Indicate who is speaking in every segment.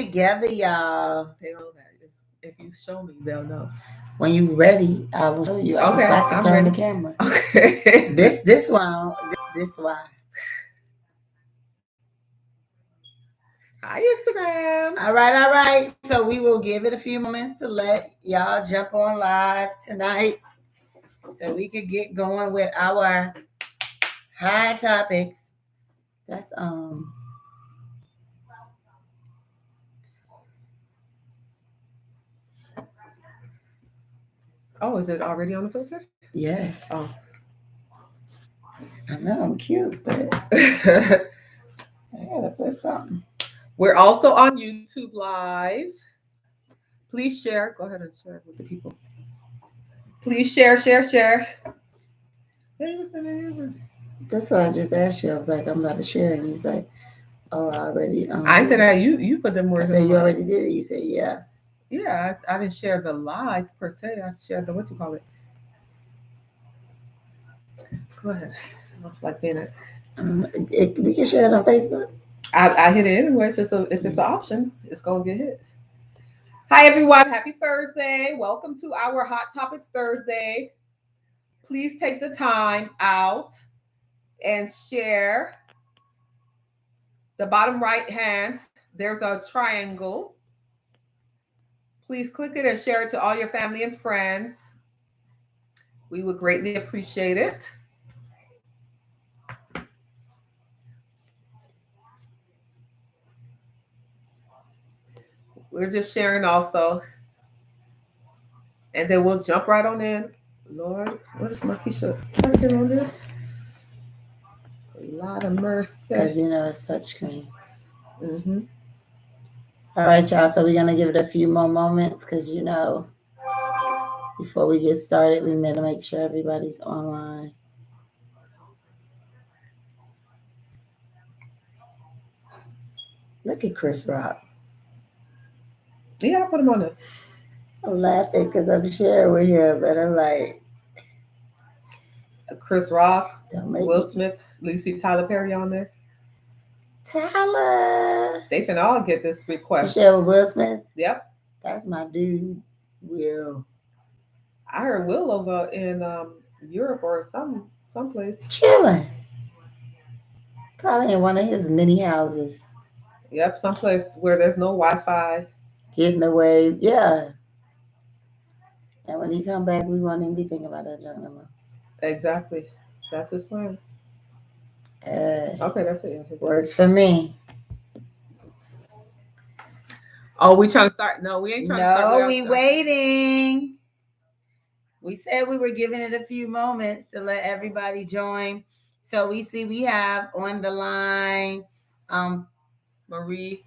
Speaker 1: together, y'all.
Speaker 2: They know that. If you show me, they'll know.
Speaker 1: When you ready, I will show you. I was
Speaker 2: Okay,
Speaker 1: about to
Speaker 2: I'm
Speaker 1: turn
Speaker 2: ready.
Speaker 1: the camera.
Speaker 2: Okay.
Speaker 1: This one. This why.
Speaker 2: Hi, Instagram.
Speaker 1: All right. So we will give it a few moments to let y'all jump on live tonight, so we could get going with our high topics. That's
Speaker 2: Oh, is it already on the filter?
Speaker 1: Yes.
Speaker 2: Oh.
Speaker 1: I know I'm cute, but I gotta put something.
Speaker 2: We're also on YouTube Live. Please share. Go ahead and share it with the people. Please share. Hey, what's that name?
Speaker 1: That's what I just asked you. I was like, I'm about to share, and you was like, oh, I already.
Speaker 2: I said that you put them
Speaker 1: I
Speaker 2: words.
Speaker 1: said you already did it. You said yeah.
Speaker 2: Yeah, I didn't share the live per se. I shared the what you call it. Go ahead. Like being a,
Speaker 1: We can share it on Facebook.
Speaker 2: I hit it anyway. If it's an option, it's gonna get hit. Hi everyone, happy Thursday. Welcome to our Hot Topics Thursday. Please take the time out and share. The bottom right hand, there's a triangle. Please click it and share it to all your family and friends. We would greatly appreciate it. We're just sharing also. And then we'll jump right on in. Lord, what is Markeisha touching on this? A lot of mercy.
Speaker 1: Because it's touchscreen.
Speaker 2: Mm-hmm.
Speaker 1: All right, y'all. So we're gonna give it a few more moments because before we get started, we need to make sure everybody's online. Look at Chris Rock.
Speaker 2: Yeah, I put him on there.
Speaker 1: I'm laughing because I'm sharing with him, but I'm like,
Speaker 2: Chris Rock, Will Smith, Lucy Tyler Perry on there.
Speaker 1: Tyler.
Speaker 2: They finna all get this request.
Speaker 1: You share with Will Smith?
Speaker 2: Yep.
Speaker 1: That's my dude, Will.
Speaker 2: I heard Will over in Europe or someplace.
Speaker 1: Chilling. Probably in one of his mini houses.
Speaker 2: Yep, someplace where there's no Wi-Fi.
Speaker 1: Getting away, yeah. And when he come back, we won't even be thinking about that junk no more.
Speaker 2: Exactly. That's his plan. Okay, that's it.
Speaker 1: Works for me.
Speaker 2: Oh, we trying to start? No, we ain't trying to start.
Speaker 1: No, we waiting. We said we were giving it a few moments to let everybody join. So we have on the line
Speaker 2: Marie.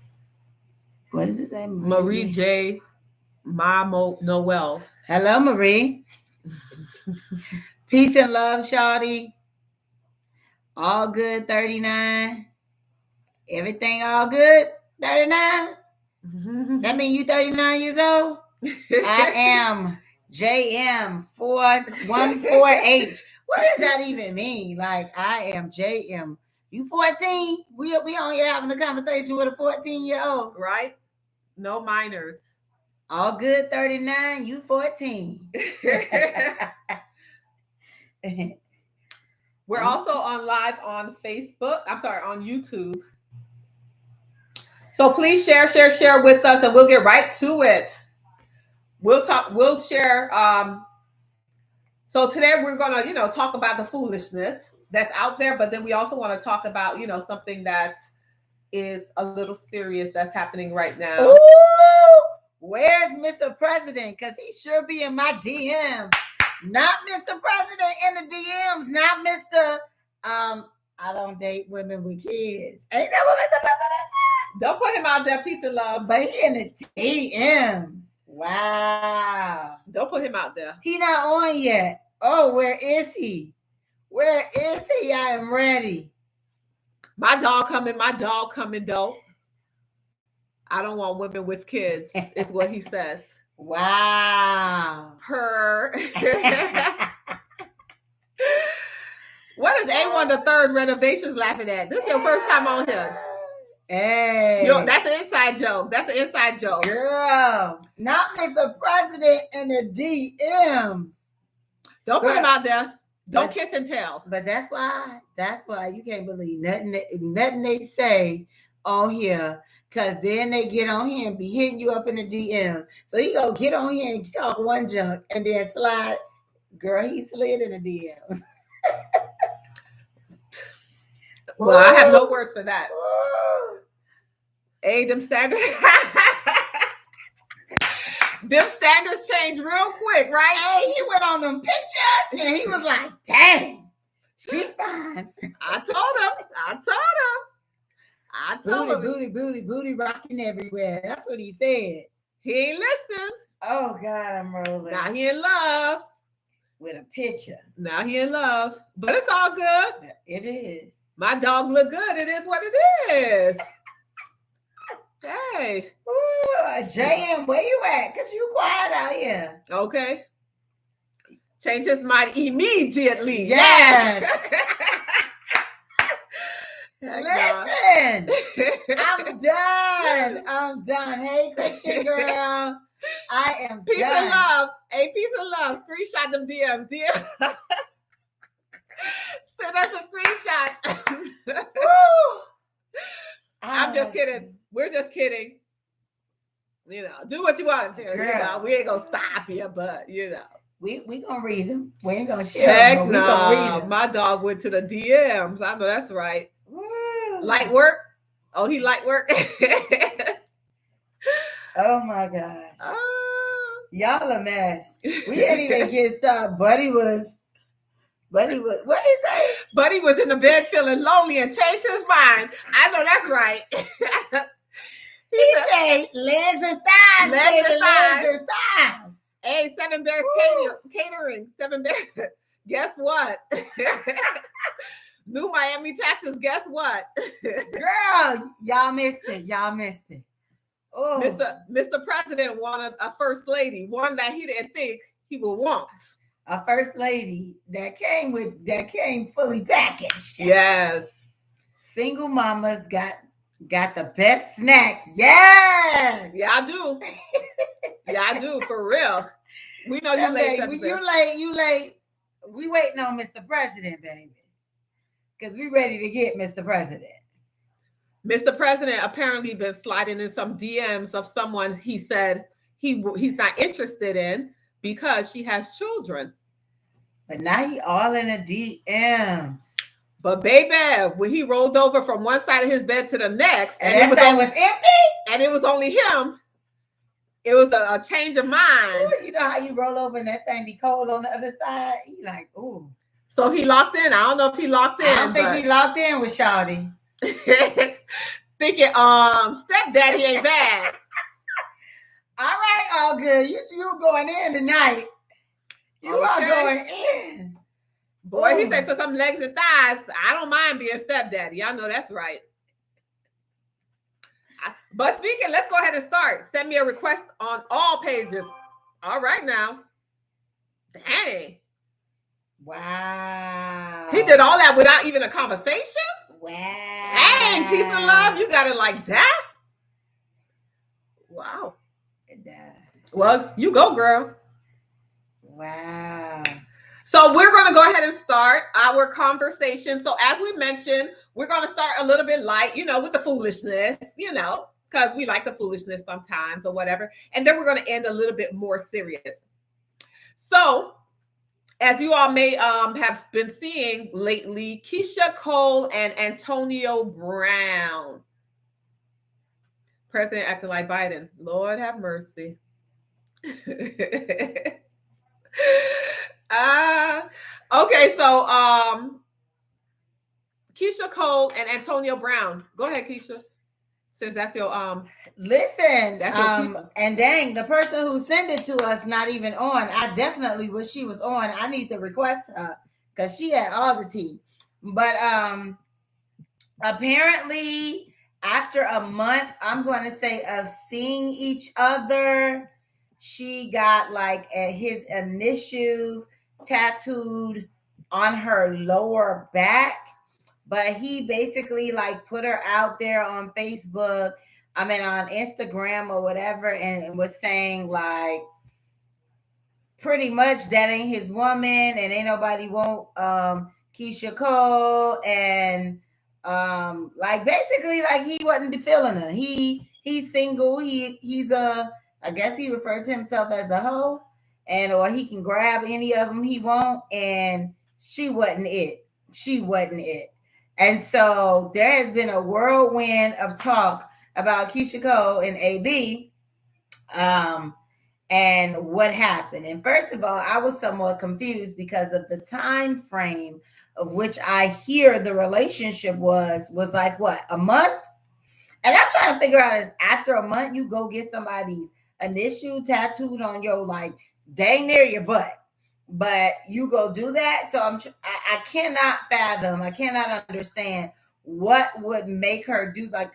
Speaker 1: What does it say?
Speaker 2: Marie J. Mamo Noel.
Speaker 1: Hello, Marie. Peace and love, shawty. All good, 39. Everything all good, 39? That mean you 39 years old? I am JM4148. What does that even mean? Like, I am JM. You 14? We on here having a conversation with a 14-year-old.
Speaker 2: Right? No minors.
Speaker 1: All good, 39. You 14.
Speaker 2: We're also on live on Facebook. I'm sorry, on YouTube. So please share with us, and we'll get right to it. We'll share. So today we're gonna, talk about the foolishness that's out there, but then we also want to talk about, something that is a little serious that's happening right now.
Speaker 1: Ooh, where's Mr. President? Because he sure be in my DM. Not Mr. President in the DMs. Not Mr. I don't date women with kids. Ain't that what Mr. President said?
Speaker 2: Don't put him out there, peace and love.
Speaker 1: But he in the DMs. Wow.
Speaker 2: Don't put him out there.
Speaker 1: He not on yet. Oh, where is he? Where is he? I am ready.
Speaker 2: My dog coming, though. I don't want women with kids, is what he says.
Speaker 1: Wow.
Speaker 2: What is A1 the third renovations laughing at? This is your first time on here.
Speaker 1: Hey,
Speaker 2: That's an inside joke. That's an inside joke.
Speaker 1: Girl, not Mr. President in the DMs.
Speaker 2: Don't put him out there. Don't kiss and tell.
Speaker 1: But that's why you can't believe nothing they say on here. Because then they get on here and be hitting you up in the DM. So you go get on here and talk one junk and then slide. Girl, he slid in the DM.
Speaker 2: Well, I have no words for that. Hey, them standards. Them standards change real quick, right?
Speaker 1: Hey, he went on them pictures and he was like, dang, she fine.
Speaker 2: I told him.
Speaker 1: Booty rocking everywhere. That's what he said.
Speaker 2: He ain't listen.
Speaker 1: Oh, God, I'm rolling.
Speaker 2: Now he in love.
Speaker 1: With a picture.
Speaker 2: Now he in love. But it's all good.
Speaker 1: It is.
Speaker 2: My dog look good. It is what it is. Hey.
Speaker 1: Ooh, JM, where you at? Because you quiet out here.
Speaker 2: Okay. Change his mind immediately.
Speaker 1: Yes. Listen, I'm done. Hey, Christian girl, I am
Speaker 2: peace
Speaker 1: done.
Speaker 2: Of love. Hey, peace of love. Screenshot them DMs. Send us a screenshot. I'm just kidding. We're just kidding. You know, do what you want to do. You know, we ain't gonna stop you, but you know.
Speaker 1: We gonna read them. We ain't gonna share
Speaker 2: Heck
Speaker 1: them.
Speaker 2: No.
Speaker 1: We gonna read them.
Speaker 2: My dog went to the DMs. I know that's right. Light work? Oh, he light work?
Speaker 1: Oh my gosh. Y'all a mess. We didn't even get started. Buddy was, what did he say?
Speaker 2: Buddy was in the bed feeling lonely and changed his mind. I know that's right.
Speaker 1: He said legs and thighs.
Speaker 2: Legs and
Speaker 1: thighs.
Speaker 2: Hey, Seven Bears Catering. Seven Bears. Guess what? New Miami, Texas. Guess what?
Speaker 1: Girl, y'all missed it. Oh,
Speaker 2: Mr. President wanted a first lady, one that he didn't think he would want.
Speaker 1: A first lady that came fully packaged.
Speaker 2: Yes.
Speaker 1: Single mamas got the best snacks. Yes.
Speaker 2: Yeah, I do. Yeah, I do, for real. We know you late.
Speaker 1: You late. We waiting on Mr. President, baby. Because we ready to get Mr. President.
Speaker 2: Mr. President apparently been sliding in some DMs of someone he said he's not interested in because she has children.
Speaker 1: But now he all in the DMs.
Speaker 2: But baby, when he rolled over from one side of his bed to the next,
Speaker 1: and it was empty,
Speaker 2: and it was only him, it was a change of mind.
Speaker 1: Ooh, you know how you roll over and that thing be cold on the other side? He like, ooh.
Speaker 2: So he locked in. I don't know if he locked in.
Speaker 1: I don't think he locked in with Shawty.
Speaker 2: Thinking, stepdaddy ain't bad.
Speaker 1: All right, all good. You going in tonight. You are going in.
Speaker 2: Boy, ooh. He said for some legs and thighs, I don't mind being stepdaddy. Y'all know that's right. But speaking, let's go ahead and start. Send me a request on all pages. All right now. Dang.
Speaker 1: Wow.
Speaker 2: He did all that without even a conversation?
Speaker 1: Wow.
Speaker 2: Dang, peace and love. You got it like that? Wow. Well, you go, girl.
Speaker 1: Wow.
Speaker 2: So we're going to go ahead and start our conversation. So as we mentioned, we're going to start a little bit light, with the foolishness, because we like the foolishness sometimes or whatever. And then we're going to end a little bit more serious. So as you all may have been seeing lately, Keyshia Cole and Antonio Brown. President acting like Biden. Lord have mercy. Okay, so Keyshia Cole and Antonio Brown. Go ahead, Keyshia. Since that's your
Speaker 1: listen, that's your and dang, the person who sent it to us not even on. I definitely wish she was on. I need to request her because she had all the tea. But apparently after a month, I'm going to say, of seeing each other, she got like his initials tattooed on her lower back. but he basically like put her out there on Facebook, on Instagram or whatever, and was saying like pretty much that ain't his woman and ain't nobody want Keisha Cole, and like basically like he wasn't feeling her. He's single. He's I guess he referred to himself as a hoe, and or he can grab any of them he want, and she wasn't it. She wasn't it. And so there has been a whirlwind of talk about Keisha Cole and AB. And what happened. And first of all, I was somewhat confused because of the time frame of which I hear the relationship was like what, a month? And I'm trying to figure out, is after a month you go get somebody's initial tattooed on your like dang near your butt, but you go do that. So I cannot fathom, I cannot understand what would make her do like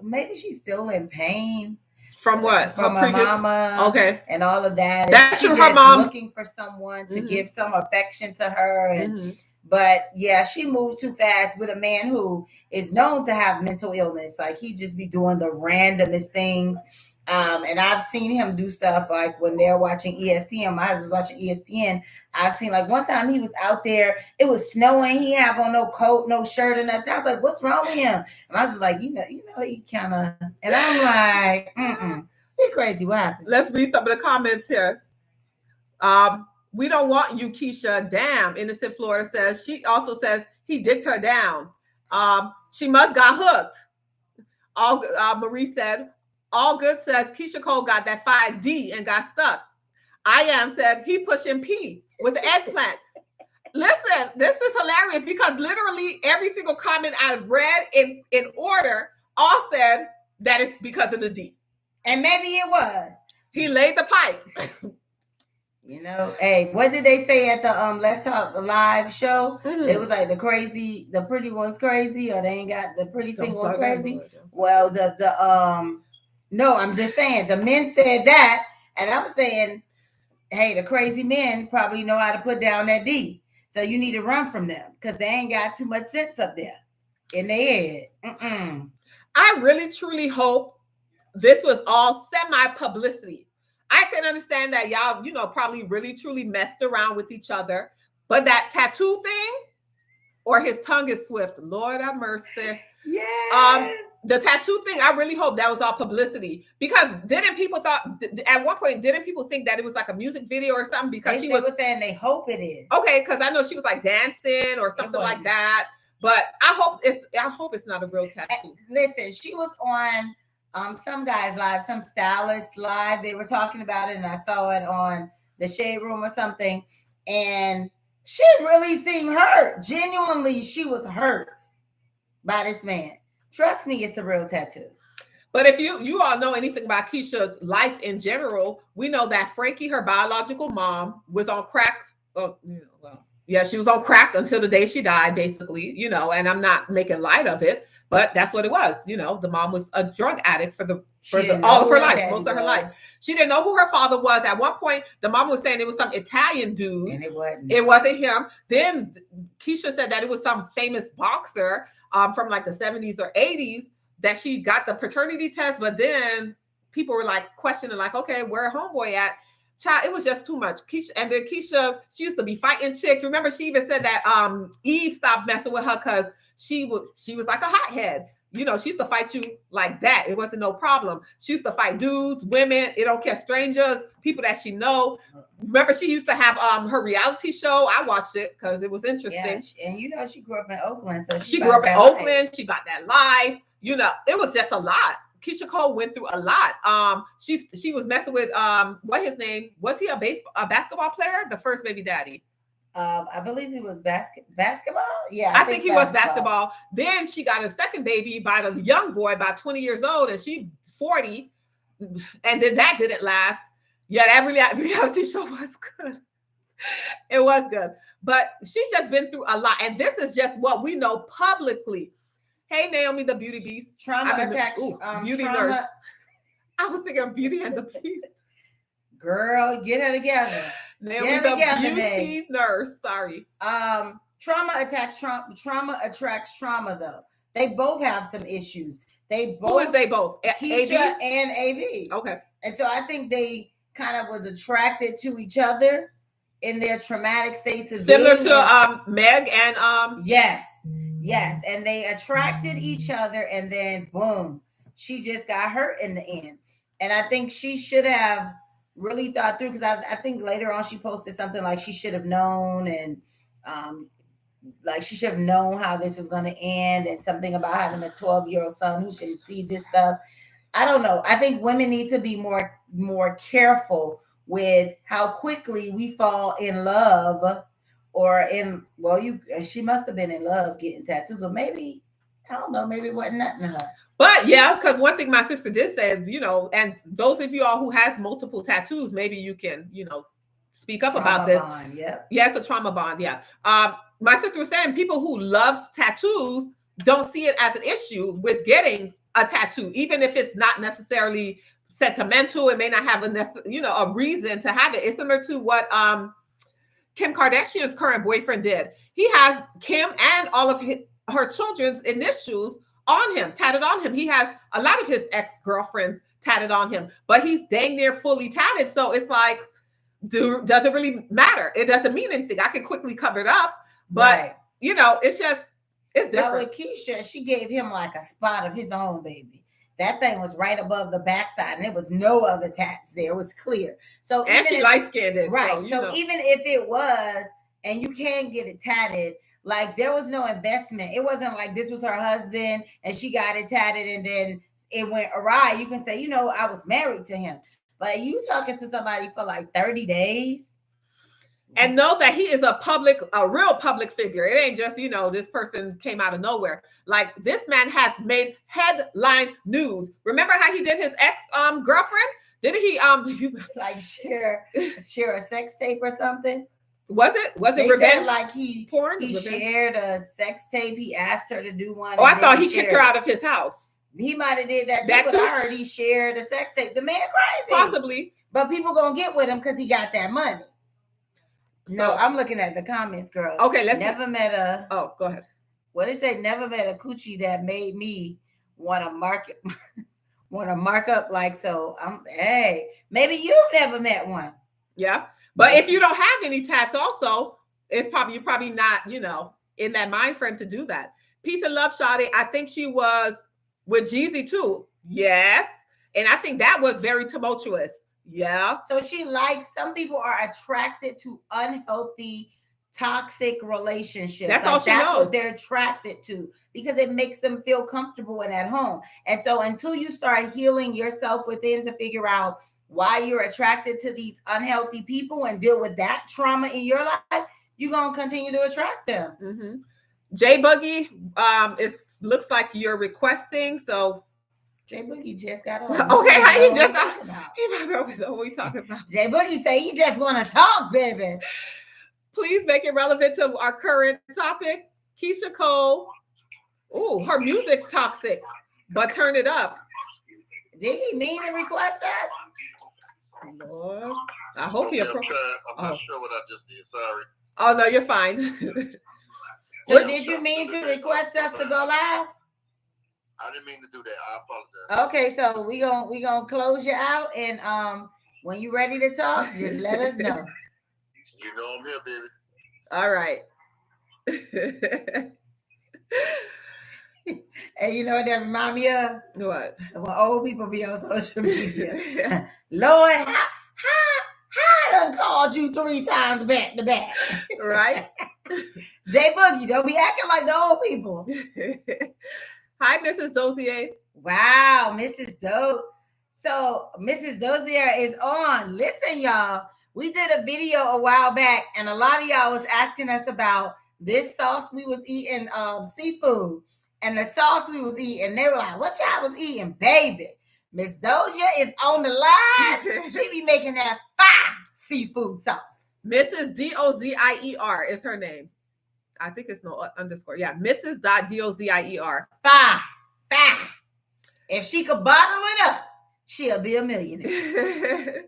Speaker 1: maybe she's still in pain.
Speaker 2: From what?
Speaker 1: From her mama.
Speaker 2: Okay.
Speaker 1: And all of that.
Speaker 2: That's
Speaker 1: true.
Speaker 2: Her mom
Speaker 1: looking for someone to give some affection to her. And but yeah, she moved too fast with a man who is known to have mental illness. Like he just be doing the randomest things. And I've seen him do stuff like when they're watching ESPN. My husband's watching ESPN. I've seen like one time he was out there, it was snowing, he have on no coat, no shirt, or nothing. I was like, what's wrong with him? And I was like, you know, he kind of, and I'm like, you're crazy. What happened?
Speaker 2: Let's read some of the comments here. We don't want you, Keisha. Damn, Innocent Florida says. She also says he dicked her down. She must got hooked. All Marie said. All Good says Keisha Cole got that 5D and got stuck. I Am said he pushing P with the eggplant. Listen, this is hilarious because literally every single comment I've read in order all said that it's because of the D.
Speaker 1: And maybe it was.
Speaker 2: He laid the pipe.
Speaker 1: You know, hey, what did they say at the Let's Talk Live show? It was like the pretty one's crazy, or they ain't got the pretty single one's crazy. Well, no, I'm just saying the men said that, and I'm saying, hey, the crazy men probably know how to put down that D. So you need to run from them because they ain't got too much sense up there in their head.
Speaker 2: I really, truly hope this was all semi-publicity. I can understand that y'all, probably really, truly messed around with each other. But that tattoo thing or his tongue is swift. Lord have mercy.
Speaker 1: Yeah.
Speaker 2: The tattoo thing, I really hope that was all publicity. Because didn't people think that it was like a music video or something? Because
Speaker 1: they were saying they hope it is.
Speaker 2: Okay, because I know she was like dancing or something like that. But I hope it's not a real tattoo.
Speaker 1: Listen, she was on some guy's live, some stylist live. They were talking about it, and I saw it on the Shade Room or something. And she really seemed hurt. Genuinely, she was hurt by this man. Trust me, it's a real tattoo.
Speaker 2: But if you all know anything about Keisha's life in general, we know that Frankie, her biological mom, was on crack. She was on crack until the day she died, basically, and I'm not making light of it, but that's what it was. The mom was a drug addict for all of her life, most of her life. She didn't know who her father was. At one point, the mom was saying it was some Italian dude.
Speaker 1: And it wasn't.
Speaker 2: It wasn't him. Then Keisha said that it was some famous boxer from like the 70s or 80s that she got the paternity test, but then people were like questioning, like, okay, where homeboy at? Child, it was just too much. Keisha, she used to be fighting chicks. Remember, she even said that Eve stopped messing with her because she was like a hothead. She used to fight you like that. It wasn't no problem. She used to fight dudes, women, it don't care, strangers, people that she know. Remember, she used to have her reality show. I watched it because it was interesting.
Speaker 1: Yeah, and she grew up in Oakland. So
Speaker 2: she grew up in Oakland. She got that life. It was just a lot. Keisha Cole went through a lot. She was messing with what his name was. He a basketball player? The first baby daddy.
Speaker 1: I believe he was basketball. Yeah,
Speaker 2: I think he was basketball. Then she got a second baby by the young boy, about 20 years old, and she 40. And then that didn't last. Yeah, that reality show was good. It was good, but she's just been through a lot, and this is just what we know publicly. Hey, Naomi, the beauty beast.
Speaker 1: Trauma attacks.
Speaker 2: Beauty nurse. I was thinking Beauty and the Beast.
Speaker 1: Girl, get her together.
Speaker 2: Naomi, the beauty nurse. Sorry.
Speaker 1: Trauma attacks trauma. Trauma attracts trauma, though. They both have some issues. They both.
Speaker 2: Who is they both?
Speaker 1: Keisha
Speaker 2: AB?
Speaker 1: and AB.
Speaker 2: Okay.
Speaker 1: And so I think they kind of was attracted to each other in their traumatic states of
Speaker 2: Similar
Speaker 1: being.
Speaker 2: to Meg and
Speaker 1: Yes. And they attracted each other, and then boom, she just got hurt in the end. And I think she should have really thought through, because I think later on she posted something like she should have known, and like she should have known how this was going to end, and something about having a 12-year-old son who can see this stuff. I don't know. I think women need to be more careful with how quickly we fall in love, or she must have been in love getting tattoos, or maybe, I don't know, maybe it wasn't nothing to her.
Speaker 2: But yeah, because one thing my sister did say is, and those of you all who has multiple tattoos, maybe you can, speak up
Speaker 1: Trauma
Speaker 2: about this.
Speaker 1: bond, yep.
Speaker 2: Yeah, it's a trauma bond. Yeah. My sister was saying people who love tattoos don't see it as an issue with getting a tattoo, even if it's not necessarily sentimental. It may not have a reason to have it. It's similar to what Kim Kardashian's current boyfriend did. He has Kim and all of her children's initials on him, tatted on him. He has a lot of his ex-girlfriends tatted on him, but he's dang near fully tatted. So it's like, does it really matter? It doesn't mean anything. I can quickly cover it up, but
Speaker 1: Right.
Speaker 2: It's just, it's
Speaker 1: But
Speaker 2: different.
Speaker 1: with Keisha, she gave him like a spot of his own, baby. That thing was right above the backside, and there was no other tats there. It was clear. So
Speaker 2: And she light-skinned,
Speaker 1: right.
Speaker 2: So
Speaker 1: even if it was, and you can get it tatted, like there was no investment. It wasn't like this was her husband and she got it tatted and then it went awry. You can say, I was married to him. But you talking to somebody for like 30 days.
Speaker 2: And know that he is a real public figure. It ain't just, this person came out of nowhere. Like, this man has made headline news. Remember how he did his ex-girlfriend? Didn't he
Speaker 1: like share a sex tape or something?
Speaker 2: Was it
Speaker 1: They
Speaker 2: revenge?
Speaker 1: Said like he shared a sex tape. He asked her to do one.
Speaker 2: Oh, I thought he kicked her out of his house.
Speaker 1: He might have did that too, but I heard he shared a sex tape. The man crazy.
Speaker 2: Possibly.
Speaker 1: But people gonna get with him because he got that money. No, I'm looking at the comments, girl.
Speaker 2: Okay,
Speaker 1: met a.
Speaker 2: Oh, go ahead.
Speaker 1: What it say? Never met a coochie that made me want to mark up like so. Hey, maybe you've never met one.
Speaker 2: Yeah, but if you don't have any tats, also, you're probably not, in that mind frame to do that. Peace and love, Shadi. I think she was with Jeezy too. Yes, and I think that was very tumultuous. Yeah.
Speaker 1: So some people are attracted to unhealthy, toxic relationships.
Speaker 2: That's all she knows.
Speaker 1: That's what they're attracted to because it makes them feel comfortable and at home. And so until you start healing yourself within to figure out why you're attracted to these unhealthy people and deal with that trauma in your life, you're going to continue to attract them.
Speaker 2: Mm-hmm. J Boogie, it looks like you're requesting, so
Speaker 1: J Boogie just got on.
Speaker 2: Okay, how he just got? He might know what we talking about.
Speaker 1: J Boogie say he just want to talk, baby.
Speaker 2: Please make it relevant to our current topic. Keisha Cole. Ooh, her music toxic, but turn it up.
Speaker 1: Did he mean to request us?
Speaker 2: Lord, I hope you're.
Speaker 3: I'm not sure what I just did. Sorry.
Speaker 2: Oh no, you're fine.
Speaker 1: So did you mean to request us to go live?
Speaker 3: I didn't mean to do that. I apologize.
Speaker 1: Okay, so we gonna close you out, and when you're ready to talk, just let us know.
Speaker 3: You know I'm here, baby.
Speaker 2: All right.
Speaker 1: And you know what that remind me of?
Speaker 2: What?
Speaker 1: When old people be on social media. Lord, how I done called you 3 times back to back.
Speaker 2: Right?
Speaker 1: J Boogie, don't be acting like the old people.
Speaker 2: Hi, Mrs. Dozier.
Speaker 1: Wow, Mrs. Doe. So Mrs. Dozier is on. Listen, y'all. We did a video a while back, and a lot of y'all was asking us about this sauce we was eating, seafood, and the sauce we was eating. They were like, what y'all was eating, baby? Miss Dozier is on the line. She be making that fire seafood sauce.
Speaker 2: Mrs. Dozier is her name. I think it's no underscore. Yeah, Mrs. Dozier.
Speaker 1: Fire. If she could bottle it up, she'll be a millionaire.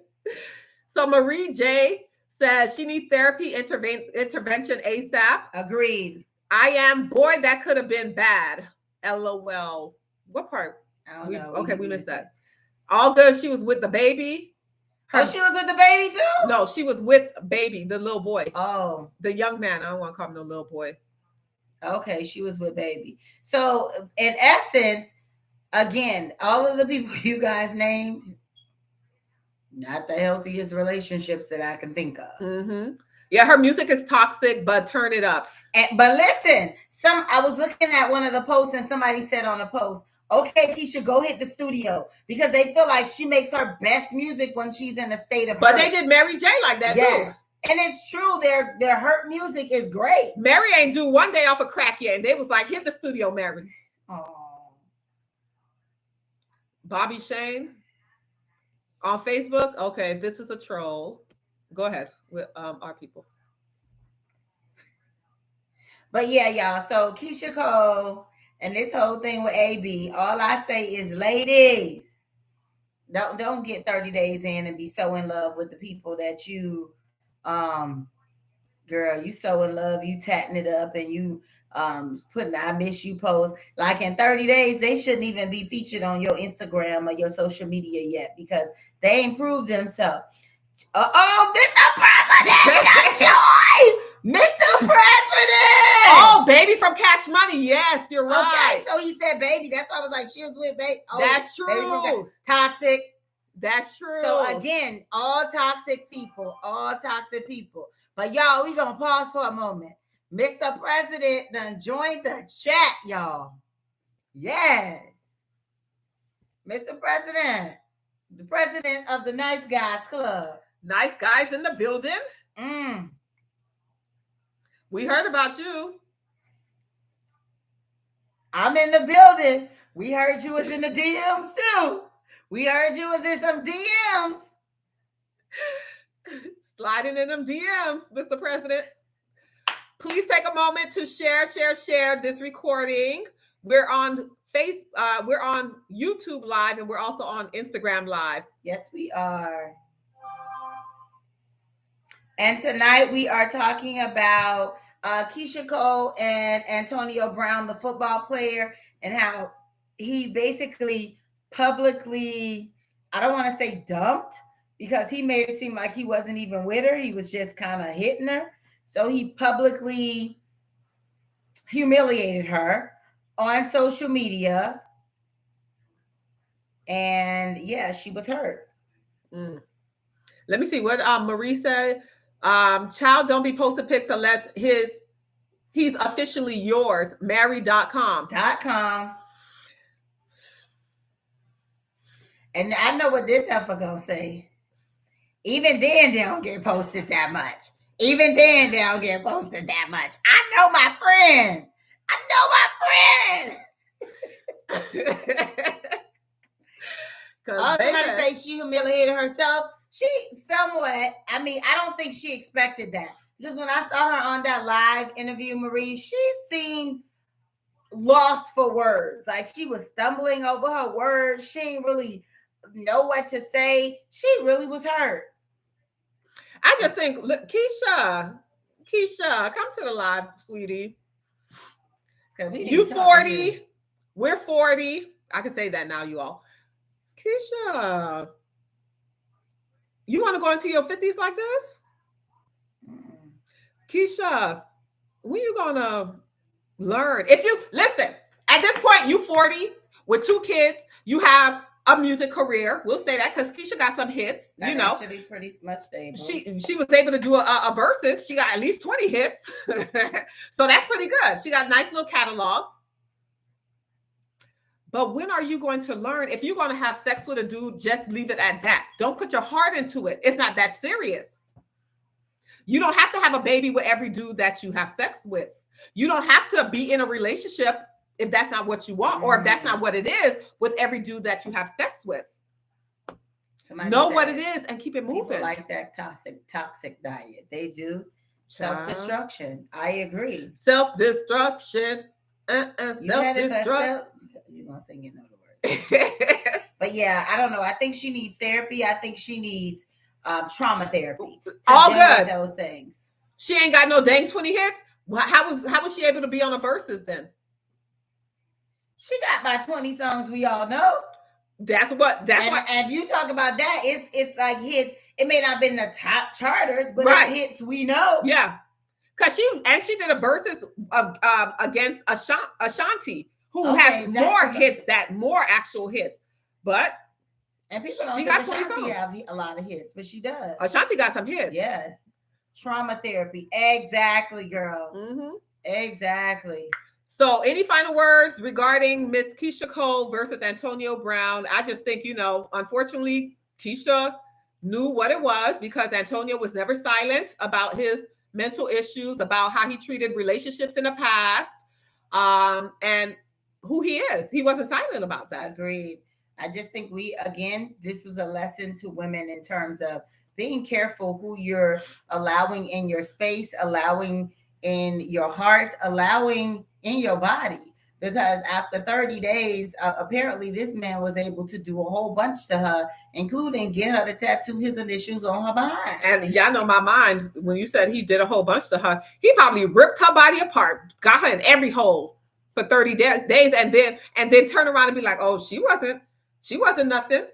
Speaker 2: So Marie J says she needs therapy intervention ASAP.
Speaker 1: Agreed.
Speaker 2: I am, boy, that could have been bad. LOL. What part?
Speaker 1: I don't know.
Speaker 2: Okay, we missed that. All good. She was with the baby.
Speaker 1: She was with the baby too?
Speaker 2: No, she was with baby, the little boy.
Speaker 1: Oh.
Speaker 2: The young man. I don't want to call him no little boy.
Speaker 1: Okay, she was with baby. So, in essence, again, all of the people you guys named, not the healthiest relationships that I can think of.
Speaker 2: Mm-hmm. Yeah, her music is toxic, but turn it up.
Speaker 1: But listen, I was looking at one of the posts and somebody said on a post, okay, Keisha, go hit the studio, because they feel like she makes her best music when she's in a state of
Speaker 2: But
Speaker 1: hurt.
Speaker 2: they did Mary J like that too.
Speaker 1: And it's true, their hurt music is great.
Speaker 2: Mary ain't do one day off of crack yet, and they was like, hit the studio, Mary.
Speaker 1: Oh.
Speaker 2: Bobby Shane on Facebook. Okay, this is a troll. Go ahead with our people.
Speaker 1: But yeah, y'all. So Keyshia Cole and this whole thing with AB, all I say is, ladies, don't get 30 days in and be so in love with the people that you, girl, you so in love, you tatting it up and you putting I miss you posts. Like in 30 days, they shouldn't even be featured on your Instagram or your social media yet, because they ain't proved themselves. Mr. President, joy! Mr. President!
Speaker 2: Oh, baby from Cash Money. Yes, you're right.
Speaker 1: Okay, so he said baby. That's why I was like, she was with baby. Oh,
Speaker 2: that's true.
Speaker 1: Toxic.
Speaker 2: That's true.
Speaker 1: So again, all toxic people. But y'all, we gonna pause for a moment. Mr. President done joined the chat, y'all. Yes. Mr. President, the president of the Nice Guys Club.
Speaker 2: Nice guys in the building. We heard about you.
Speaker 1: I'm in the building. We heard you was in the DMs too. We heard you was in some DMs.
Speaker 2: Sliding in them DMs, Mr. President. Please take a moment to share this recording. We're on we're on YouTube Live, and we're also on Instagram Live.
Speaker 1: Yes, we are. And tonight we are talking about Keyshia Cole and Antonio Brown, the football player, and how he basically publicly, I don't want to say dumped, because he made it seem like he wasn't even with her. He was just kind of hitting her. So he publicly humiliated her on social media. And yeah, she was hurt.
Speaker 2: Let me see what Marie said. Child, don't be posting pics unless he's officially yours. Marry.com.
Speaker 1: And I know what this heifer gonna say. Even then, they don't get posted that much. I know my friend. Somebody say she humiliated herself. She somewhat, I mean, I don't think she expected that. Because when I saw her on that live interview, Marie, she seemed lost for words. Like she was stumbling over her words. She didn't really know what to say. She really was hurt.
Speaker 2: I just think, look, Keisha, come to the live, sweetie. You 40, we're 40. I can say that now, you all. Keisha, you want to go into your 50s like this? Keisha, when you gonna learn? If you listen, at this point, you 40 with 2 kids, you have a music career. We'll say that because Keisha got some hits.
Speaker 1: That's actually pretty much stable.
Speaker 2: She was able to do a versus. She got at least 20 hits, so that's pretty good. She got a nice little catalog. But when are you going to learn? If you're going to have sex with a dude, just leave it at that. Don't put your heart into it. It's not that serious. You don't have to have a baby with every dude that you have sex with. You don't have to be in a relationship if that's not what you want, or if that's not what it is, with every dude that you have sex with. Know what it is and keep it moving.
Speaker 1: People like that toxic diet. They do. Self-destruction. I agree.
Speaker 2: Self-destruction. Self-destruction.
Speaker 1: You're going to sing it, know the words. But yeah, I don't know. I think she needs therapy. I think she needs trauma therapy.
Speaker 2: All good.
Speaker 1: Those things.
Speaker 2: She ain't got no dang 20 hits. How was she able to be on the verses then?
Speaker 1: She got about 20 songs we all know.
Speaker 2: That's what.
Speaker 1: And if you talk about that, it's like hits. It may not have been the top charters, but
Speaker 2: right.
Speaker 1: It's hits we know.
Speaker 2: Yeah, because she did a versus against Ashanti, who has more hits, more actual hits. But
Speaker 1: and people don't think Ashanti have a lot of hits, but she does.
Speaker 2: Ashanti got some hits.
Speaker 1: Yes, trauma therapy. Exactly, girl.
Speaker 2: Mm-hmm.
Speaker 1: Exactly.
Speaker 2: So, any final words regarding Miss Keyshia Cole versus Antonio Brown? I just think, unfortunately, Keyshia knew what it was because Antonio was never silent about his mental issues, about how he treated relationships in the past, and who he is. He wasn't silent about that.
Speaker 1: Agreed. I just think this was a lesson to women in terms of being careful who you're allowing in your space, allowing in your heart, allowing in your body, because after 30 days, apparently this man was able to do a whole bunch to her, including get her to tattoo his initials on her behind.
Speaker 2: And y'all know my mind, when you said he did a whole bunch to her, he probably ripped her body apart, got her in every hole for 30 days, and then turn around and be like, oh, she wasn't nothing.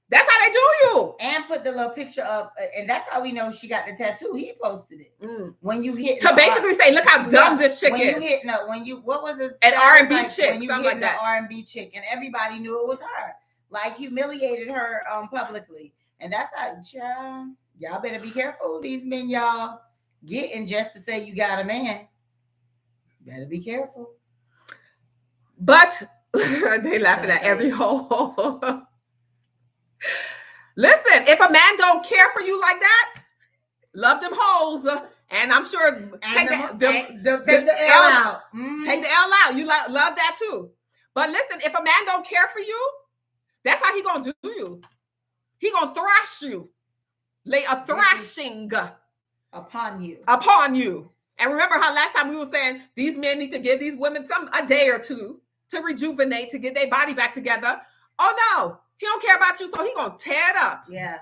Speaker 2: That's how they do you.
Speaker 1: And put the little picture up, and that's how we know she got the tattoo. He posted it. When you hit
Speaker 2: to basically say, look how dumb this chick is.
Speaker 1: What was it?
Speaker 2: An R&B chick,
Speaker 1: when you
Speaker 2: something like that.
Speaker 1: R&B chick, and everybody knew it was her. Like humiliated her publicly, and that's how y'all better be careful. These men y'all getting just to say you got a man. Better be careful.
Speaker 2: But they laughing at every hole. Listen, if a man don't care for you like that, love them hoes, and I'm sure take the L out. Mm-hmm. Take the L out. You love that too. But listen, if a man don't care for you, that's how he gonna do you. He gonna thrash you, lay a thrashing
Speaker 1: upon you.
Speaker 2: And remember how last time we were saying these men need to give these women a day or two to rejuvenate, to get their body back together. Oh no. He don't care about you, so he gonna tear it up.
Speaker 1: Yeah,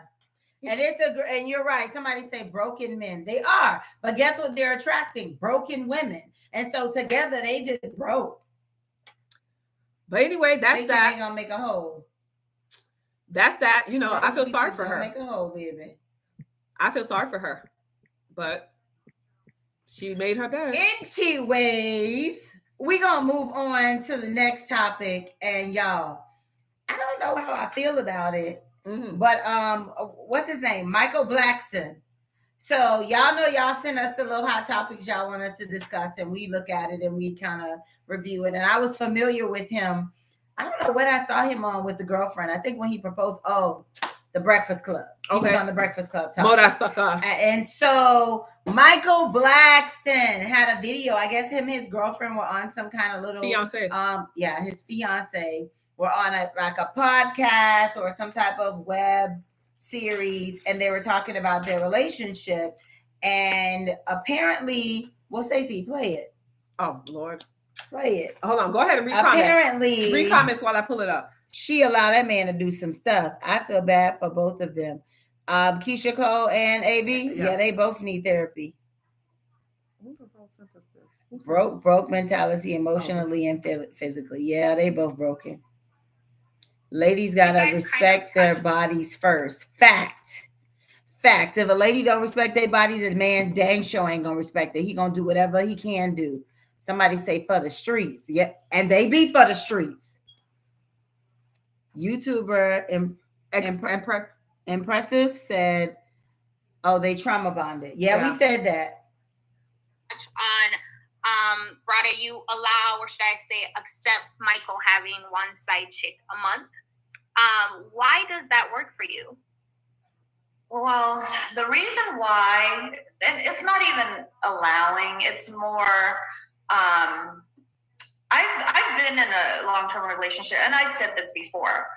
Speaker 1: and you're right. Somebody say broken men. They are, but guess what? They're attracting broken women, and so together they just broke.
Speaker 2: But anyway, that's that.
Speaker 1: They gonna make a hole.
Speaker 2: That's that. I feel sorry for her.
Speaker 1: Make a hole, baby.
Speaker 2: I feel sorry for her, but she made her bed.
Speaker 1: Anyways, we gonna move on to the next topic, and y'all. I don't know how I feel about it, but what's his name? Michael Blackson. So y'all know y'all send us the little hot topics y'all want us to discuss, and we look at it and we kind of review it. And I was familiar with him. I don't know what I saw him on with the girlfriend. I think when he proposed, the Breakfast Club. He was on the Breakfast Club topic. And so Michael Blackson had a video. I guess him and his girlfriend were on some kind of little
Speaker 2: fiance.
Speaker 1: His fiance. Were on a podcast or some type of web series, and they were talking about their relationship. And apparently, Stacey, play it.
Speaker 2: Oh Lord,
Speaker 1: play it.
Speaker 2: Hold on, go ahead and read comments. Read comments while I pull it up.
Speaker 1: She allowed that man to do some stuff. I feel bad for both of them. Keyshia Cole and AB, yeah, they both need therapy. Broke mentality, emotionally and physically. Yeah, they both broken. Ladies gotta respect their bodies first. Fact. If a lady don't respect their body, the man dang sure ain't gonna respect it. He gonna do whatever he can do. Somebody say for the streets. Yeah, and they be for the streets. YouTuber Impressive said, they trauma bonded. Yeah, we said that.
Speaker 4: On Rada, you allow, or should I say accept, Michael having one side chick a month. Why does that work for you?
Speaker 5: Well, the reason why, and it's not even allowing, it's more, I've been in a long-term relationship, and I've said this before.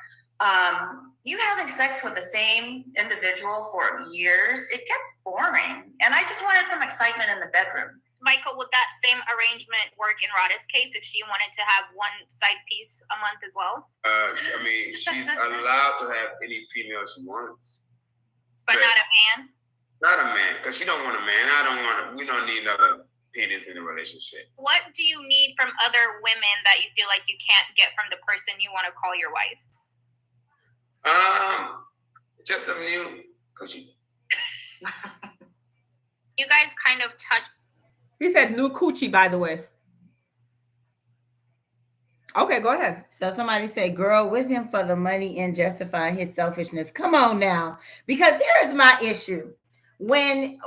Speaker 5: You having sex with the same individual for years, it gets boring. And I just wanted some excitement in the bedroom.
Speaker 4: Michael, would that same arrangement work in Rada's case if she wanted to have one side piece a month as well?
Speaker 6: I mean, she's allowed to have any female she wants.
Speaker 4: But not a man?
Speaker 6: Not a man, because she don't want a man. We don't need another penis in a relationship.
Speaker 4: What do you need from other women that you feel like you can't get from the person you want to call your wife?
Speaker 6: Just some new coochie.
Speaker 4: You guys kind of touched.
Speaker 2: He said new coochie, by the way. Okay, go ahead.
Speaker 1: So somebody said, girl, with him for the money and justifying his selfishness. Come on now. Because here is my issue. When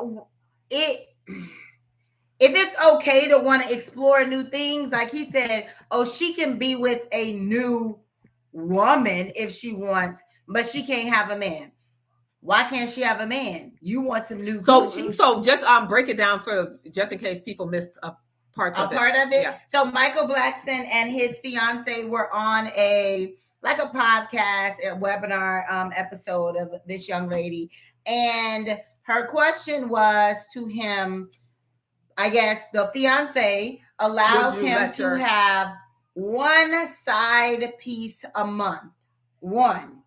Speaker 1: if it's okay to want to explore new things, like he said, oh, she can be with a new woman if she wants, but she can't have a man. Why can't she have a man? You want some new coochie.
Speaker 2: So just break it down for just in case people missed a part of it.
Speaker 1: Yeah. So Michael Blackson and his fiance were on a podcast, a webinar episode of this young lady, and her question was to him. I guess the fiance allows him to have one side piece a month. One,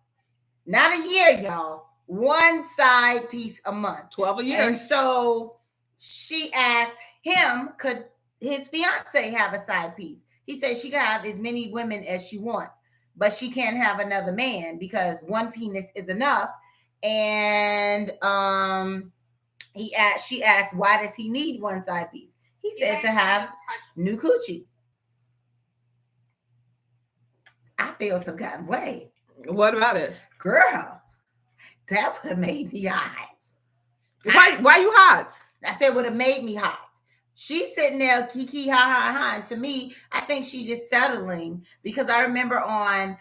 Speaker 1: not a year, y'all. One side piece a month.
Speaker 2: 12 a year.
Speaker 1: And so she asked him, could his fiance have a side piece? He said she could have as many women as she wants, but she can't have another man because one penis is enough. And she asked, why does he need one side piece? He said to have new coochie. I feel some kind of way.
Speaker 2: What about it?
Speaker 1: Girl, that would have made me hot.
Speaker 2: Why you hot?
Speaker 1: I said would have made me hot. She's sitting there kiki ha ha ha. And to me, I think she's just settling because I remember on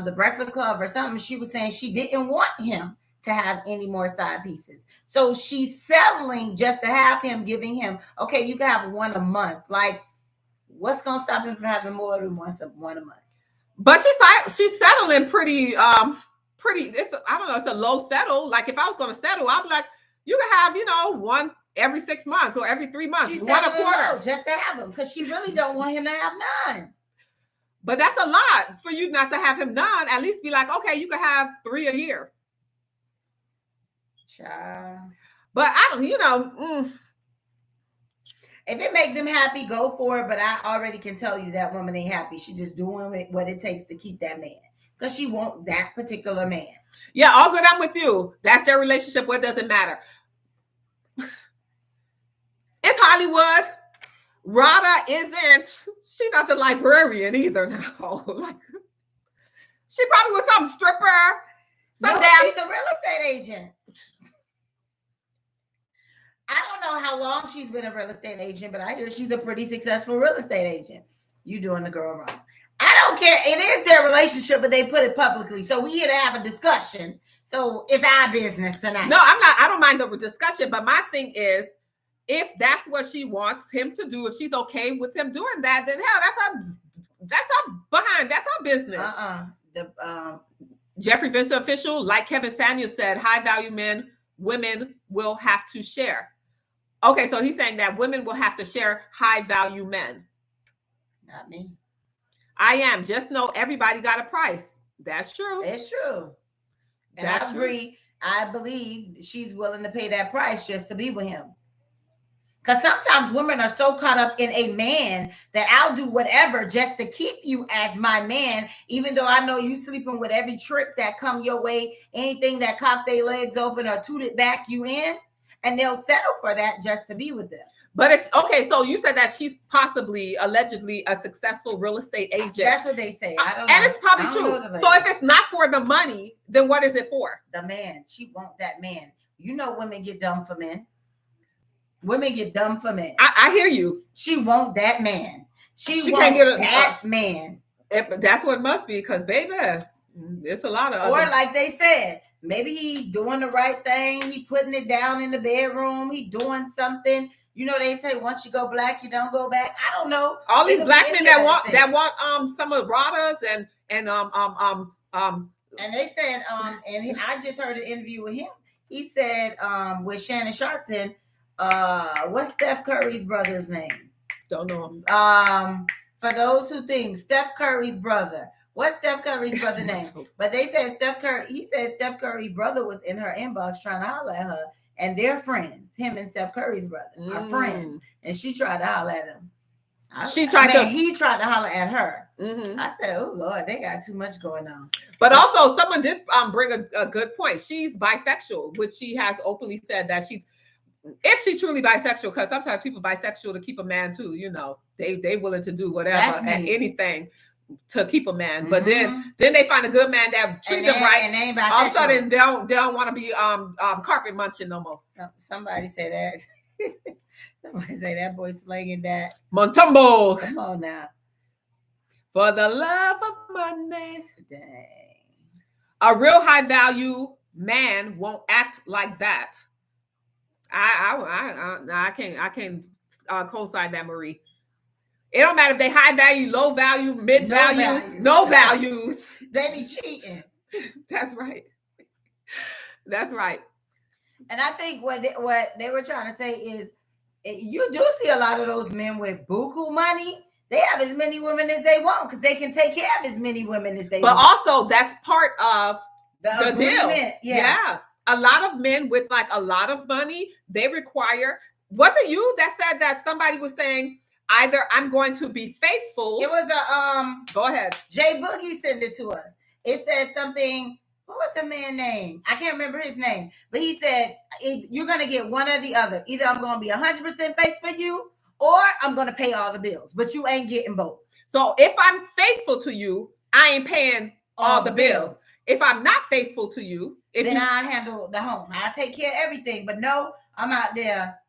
Speaker 1: the Breakfast Club or something, she was saying she didn't want him to have any more side pieces. So she's settling just to have him, giving him, okay, you can have one a month. Like, what's gonna stop him from having more than one a month?
Speaker 2: But she's settling pretty. It's I don't know. It's a low settle. Like if I was gonna settle, I'd be like, you can have one every 6 months or every 3 months, one a quarter,
Speaker 1: just to have him because she really don't want him to have none.
Speaker 2: But that's a lot for you not to have him none. At least be like, okay, you can have 3 a year.
Speaker 1: Child.
Speaker 2: But I don't,
Speaker 1: If it make them happy, go for it. But I already can tell you that woman ain't happy. She just doing what it takes to keep that man because she want that particular man.
Speaker 2: Yeah, all good. I'm with you. That's their relationship. What does it matter? It's Hollywood. Rada isn't. She's not the librarian either now. Like, she probably was some stripper.
Speaker 1: She's a real estate agent. I don't know how long she's been a real estate agent, but I hear she's a pretty successful real estate agent. You doing the girl wrong. I don't care. It is their relationship, but they put it publicly. So we here to have a discussion. So it's our business tonight.
Speaker 2: No, I'm not. I don't mind the discussion, but my thing is, if that's what she wants him to do, if she's okay with him doing that, then hell, that's our business. Jeffrey Vincent official, like Kevin Samuels said, high value women will have to share. Okay, so he's saying that women will have to share high value men.
Speaker 1: Not me.
Speaker 2: I am. Just know everybody got a price. That's true.
Speaker 1: It's true. And I agree. I believe she's willing to pay that price just to be with him. Because sometimes women are so caught up in a man that I'll do whatever just to keep you as my man, even though I know you sleeping with every trick that come your way, anything that cock their legs open or tooted back you in, and they'll settle for that just to be with them.
Speaker 2: But it's okay. So you said that she's possibly, allegedly, a successful real estate agent.
Speaker 1: That's what they say. I don't know.
Speaker 2: And it's probably true. So if it's not for the money, then what is it for?
Speaker 1: The man. She want that man. You know, women get dumb for men. Women get dumb for men.
Speaker 2: I hear you.
Speaker 1: She want that man. She can't get that man.
Speaker 2: That's what it must be, because baby, it's a lot of.
Speaker 1: Or like they said, maybe he's doing the right thing. He putting it down in the bedroom. He doing something. You know, they say once you go black, you don't go back. I don't know.
Speaker 2: All these black men that want some of Rada's and
Speaker 1: they said and I just heard an interview with him. He said with Shannon Sharpton. What's Steph Curry's brother's name?
Speaker 2: Don't know him.
Speaker 1: For those who think Steph Curry's brother What's Steph Curry's brother name? But they said Steph Curry. He said Steph Curry's brother was in her inbox trying to holler at her, and they're friends. Him and Steph Curry's brother are friends, and she tried to holler at him. He tried to holler at her. Mm-hmm. I said, "Oh Lord, they got too much going on."
Speaker 2: But also, someone did bring a good point. She's bisexual, which she has openly said that she's. If she's truly bisexual, because sometimes people bisexual to keep a man too. You know, they willing to do whatever and anything to keep a man. But then they find a good man that treat them right, and they ain't bisexual. All of a sudden, they don't want to be carpet munching no more.
Speaker 1: Somebody say that. Somebody say that boy slinging that.
Speaker 2: Montumbo.
Speaker 1: Come on now.
Speaker 2: For the love of money.
Speaker 1: Dang.
Speaker 2: A real high value man won't act like that. I can't co-sign that, Marie. It don't matter if they high value, low value, mid value, no values.
Speaker 1: They be cheating.
Speaker 2: That's right. That's right.
Speaker 1: And I think what they were trying to say is, you do see a lot of those men with buku money. They have as many women as they want because they can take care of as many women as they want.
Speaker 2: But also, that's part of the deal.
Speaker 1: Yeah.
Speaker 2: A lot of men with like a lot of money, they require. Was it you that said that somebody was saying either I'm going to be faithful?
Speaker 1: It was a
Speaker 2: Go ahead.
Speaker 1: Jay Boogie sent it to us. It said something. What was the man's name? I can't remember his name, but he said you're gonna get one or the other. Either I'm gonna be 100% faithful for you, or I'm gonna pay all the bills. But you ain't getting both.
Speaker 2: So if I'm faithful to you, I ain't paying all the bills. If I'm not faithful to you,
Speaker 1: then I handle the home. I take care of everything. But no, I'm out there.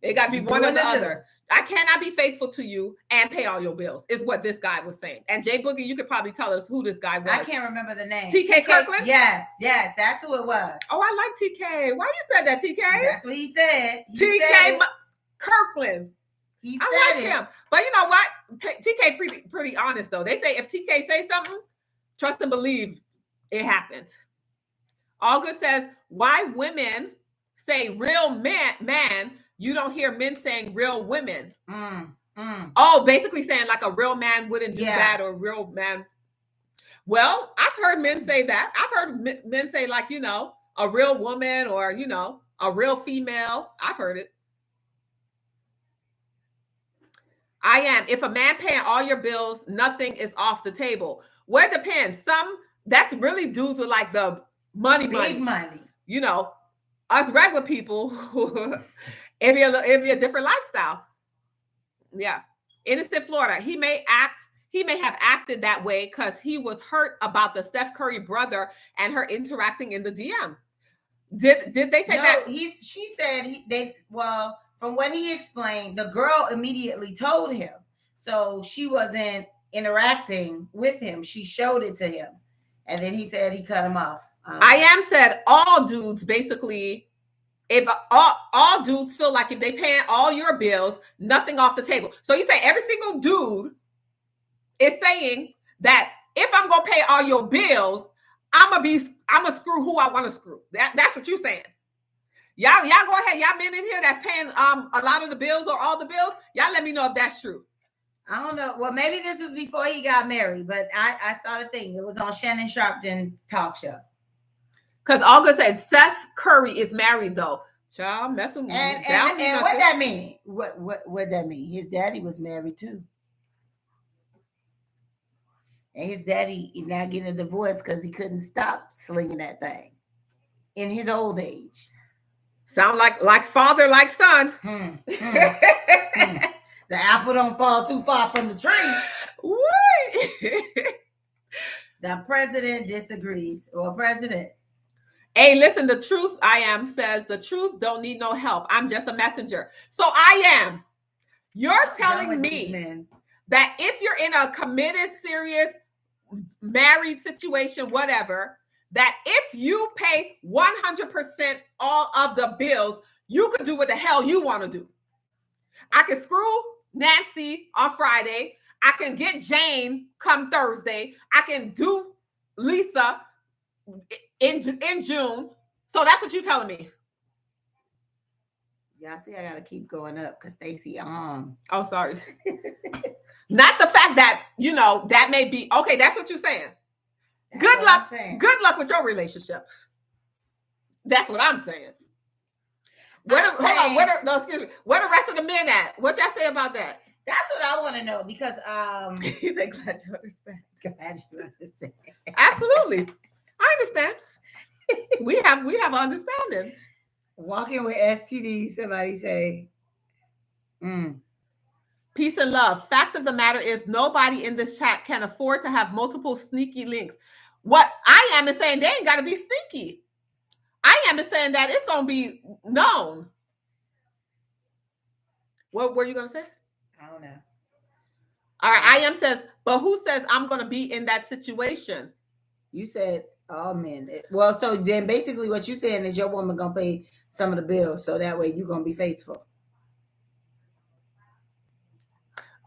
Speaker 2: It got to be one or the other. I cannot be faithful to you and pay all your bills, is what this guy was saying. And Jay Boogie, you could probably tell us who this guy was.
Speaker 1: I can't remember the name.
Speaker 2: TK Kirkland?
Speaker 1: Yes, that's who it was.
Speaker 2: Oh, I like TK. Why you said that, TK?
Speaker 1: That's what he said.
Speaker 2: TK Kirkland.
Speaker 1: I
Speaker 2: like him. But you know what? TK pretty honest, though. They say if TK say something, trust and believe it happened. Allgood says, why women say real man, you don't hear men saying real women. Oh, basically saying like a real man wouldn't do that, or a real man. Well, I've heard men say that. I've heard men say like, you know, a real woman, or, you know, a real female. I've heard it. I am. If a man paying all your bills, nothing is off the table. Well, it depends. That's really dudes with like the big money. You know, us regular people who it'd be a different lifestyle. Yeah. Innocent Florida. He may have acted that way because he was hurt about the Steph Curry brother and her interacting in the DM. Did they say that?
Speaker 1: She said from what he explained, the girl immediately told him. So she wasn't interacting with him. She showed it to him. And then he said he cut him off.
Speaker 2: I am said all dudes basically, if all dudes feel like if they paying all your bills, nothing off the table. So you say every single dude is saying that if I'm gonna pay all your bills, I'm gonna screw who I want to screw. That's what you're saying. Y'all go ahead. Y'all men in here that's paying a lot of the bills or all the bills. Y'all let me know if that's true.
Speaker 1: I don't know. Well, maybe this was before he got married, but I saw the thing. It was on Shannon Sharpton talk show.
Speaker 2: Because Olga said Seth Curry is married though. Child messing with
Speaker 1: and what that mean? What that mean? His daddy was married too. And his daddy is now getting a divorce because he couldn't stop slinging that thing in his old age.
Speaker 2: Sound like father, like son.
Speaker 1: The apple don't fall too far from the tree.
Speaker 2: What?
Speaker 1: The president disagrees. Or president.
Speaker 2: Hey, listen, the truth says the truth don't need no help. I'm just a messenger. So I am. You're telling me that if you're in a committed, serious, married situation, whatever, that if you pay 100% all of the bills, you can do what the hell you want to do. I can screw Nancy on Friday. I can get Jane come Thursday. I can do Lisa in June. So that's what you're telling me.
Speaker 1: Y'all see, I gotta keep going up because Stacey
Speaker 2: Oh, sorry. Not the fact that, that may be, okay, that's what you're saying. Good luck with your relationship. That's what I'm saying. What the rest of the men at? What y'all say about that?
Speaker 1: That's what I want to know because
Speaker 2: he's like, glad you understand.
Speaker 1: Glad you understand.
Speaker 2: Absolutely. I understand. we have understanding.
Speaker 1: Walking with STD, somebody say,
Speaker 2: Peace and love. Fact of the matter is nobody in this chat can afford to have multiple sneaky links. What I am is saying they ain't got to be sneaky. I am saying that it's going to be known. What were you going to say?
Speaker 1: I don't know.
Speaker 2: All right. I am says, but who says I'm going to be in that situation?
Speaker 1: You said all men. Well, so then basically what you're saying is your woman going to pay some of the bills. So that way you're going to be faithful.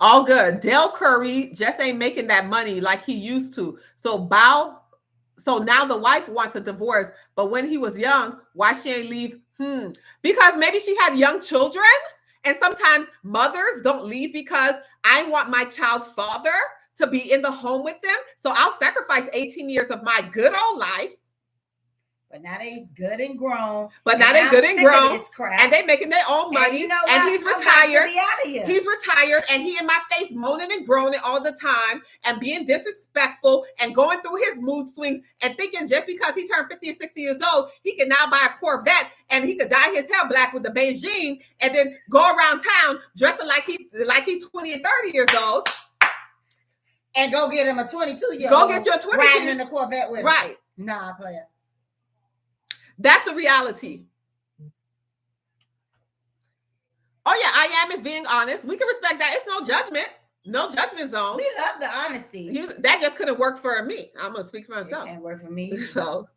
Speaker 2: All good. Dale Curry just ain't making that money like he used to. So now the wife wants a divorce, but when he was young, why she ain't leave? Because maybe she had young children, and sometimes mothers don't leave because I want my child's father to be in the home with them. So I'll sacrifice 18 years of my good old life.
Speaker 1: But now they good and grown.
Speaker 2: And they making their own money. And he's retired. He's retired, and he in my face moaning and groaning all the time and being disrespectful and going through his mood swings and thinking just because he turned 50 or 60 years old, he can now buy a Corvette and he could dye his hair black with the Beijing and then go around town dressing like he's 20 and 30 years old.
Speaker 1: And go get him a 22-year-old.
Speaker 2: Go get your 22
Speaker 1: riding in the Corvette with him.
Speaker 2: Right.
Speaker 1: Nah, player.
Speaker 2: That's the reality. Oh yeah, I am is being honest. We can respect that. It's no judgment. No judgment zone.
Speaker 1: We love the honesty.
Speaker 2: That just couldn't work for me. I'm gonna speak for myself.
Speaker 1: It can't work for me.
Speaker 2: So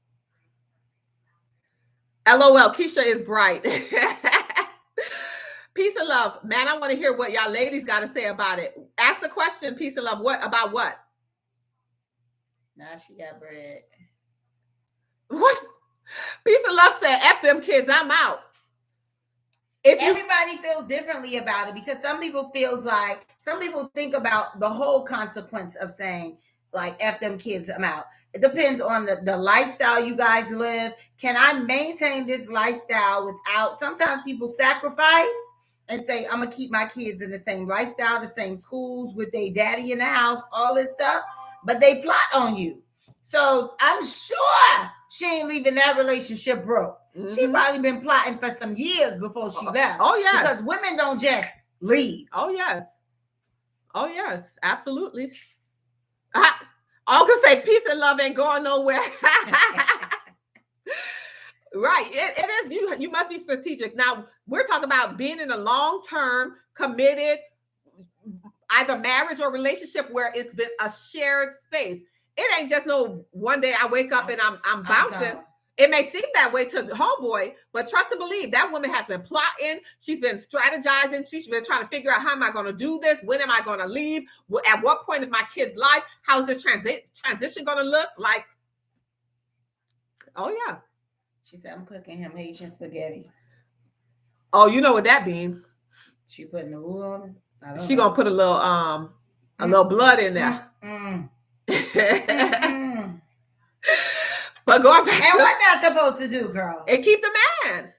Speaker 2: LOL, Keisha is bright. Peace and love. Man, I want to hear what y'all ladies got to say about it. Ask the question, peace and love. What about what?
Speaker 1: Nah, she got bread.
Speaker 2: What? Peace and love said, F them kids, I'm out.
Speaker 1: Everybody feels differently about it because some people think about the whole consequence of saying, like, F them kids, I'm out. It depends on the lifestyle you guys live. Can I maintain this lifestyle without, sometimes people sacrifice and say, I'm going to keep my kids in the same lifestyle, the same schools with their daddy in the house, all this stuff, but they plot on you. So I'm sure she ain't leaving that relationship broke. Mm-hmm. She probably been plotting for some years before she left.
Speaker 2: Oh, yes.
Speaker 1: Because women don't just leave.
Speaker 2: Oh, yes. Oh, yes. Absolutely. I was going to say peace and love ain't going nowhere. Right. It is. You must be strategic. Now, we're talking about being in a long-term, committed, either marriage or relationship where it's been a shared space. It ain't just no one day I wake up and I'm bouncing. It may seem that way to the homeboy, but trust and believe that woman has been plotting. She's been strategizing. She's been trying to figure out how am I going to do this? When am I going to leave? At what point of my kid's life? How's this transition going to look like? Oh, yeah.
Speaker 1: She said, I'm cooking him Haitian spaghetti.
Speaker 2: Oh, you know what that means.
Speaker 1: She putting the wool on it?
Speaker 2: She going to put a little blood in there. But going back
Speaker 1: and what that's supposed to do, girl?
Speaker 2: It keep the man.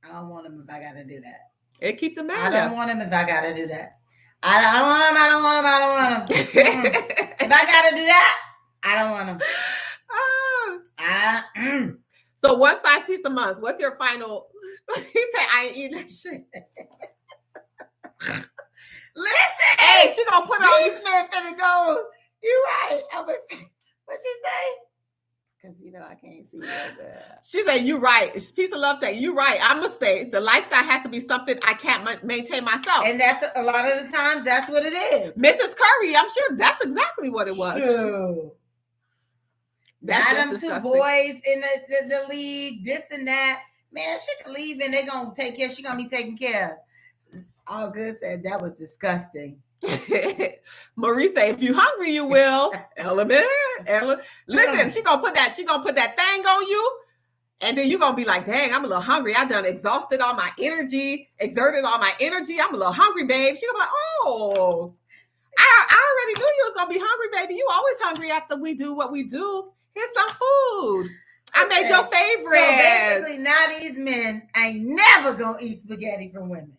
Speaker 1: I don't want him if I gotta do that.
Speaker 2: It keep the man.
Speaker 1: I don't want him if I gotta do that. I don't want him. If I gotta do that, I don't want him.
Speaker 2: So one side piece a month. What's your final? He said, I ain't eating that shit.
Speaker 1: Listen,
Speaker 2: hey, she gonna put on
Speaker 1: these men finna go. You're right. What you say? Because I can't see that.
Speaker 2: She said, you right. Peace of love said, you right. I'm gonna stay. The lifestyle has to be something I can't maintain myself.
Speaker 1: And that's a lot of the times that's what it is.
Speaker 2: Mrs. Curry, I'm sure that's exactly what it was.
Speaker 1: True. That's them two boys in the league, this and that. Man, she can leave and they're gonna take care. She's gonna be taken care of. All good said that was disgusting.
Speaker 2: Marie say, if you hungry, you will. Element. Listen, she gonna put that thing on you, and then you're gonna be like, dang, I'm a little hungry. I done exhausted all my energy, exerted all my energy. I'm a little hungry, babe. She gonna be like, oh, I already knew you was gonna be hungry, baby. You always hungry after we do what we do. Here's some food. I made your favorite.
Speaker 1: So basically, now these men ain't never gonna eat spaghetti from women.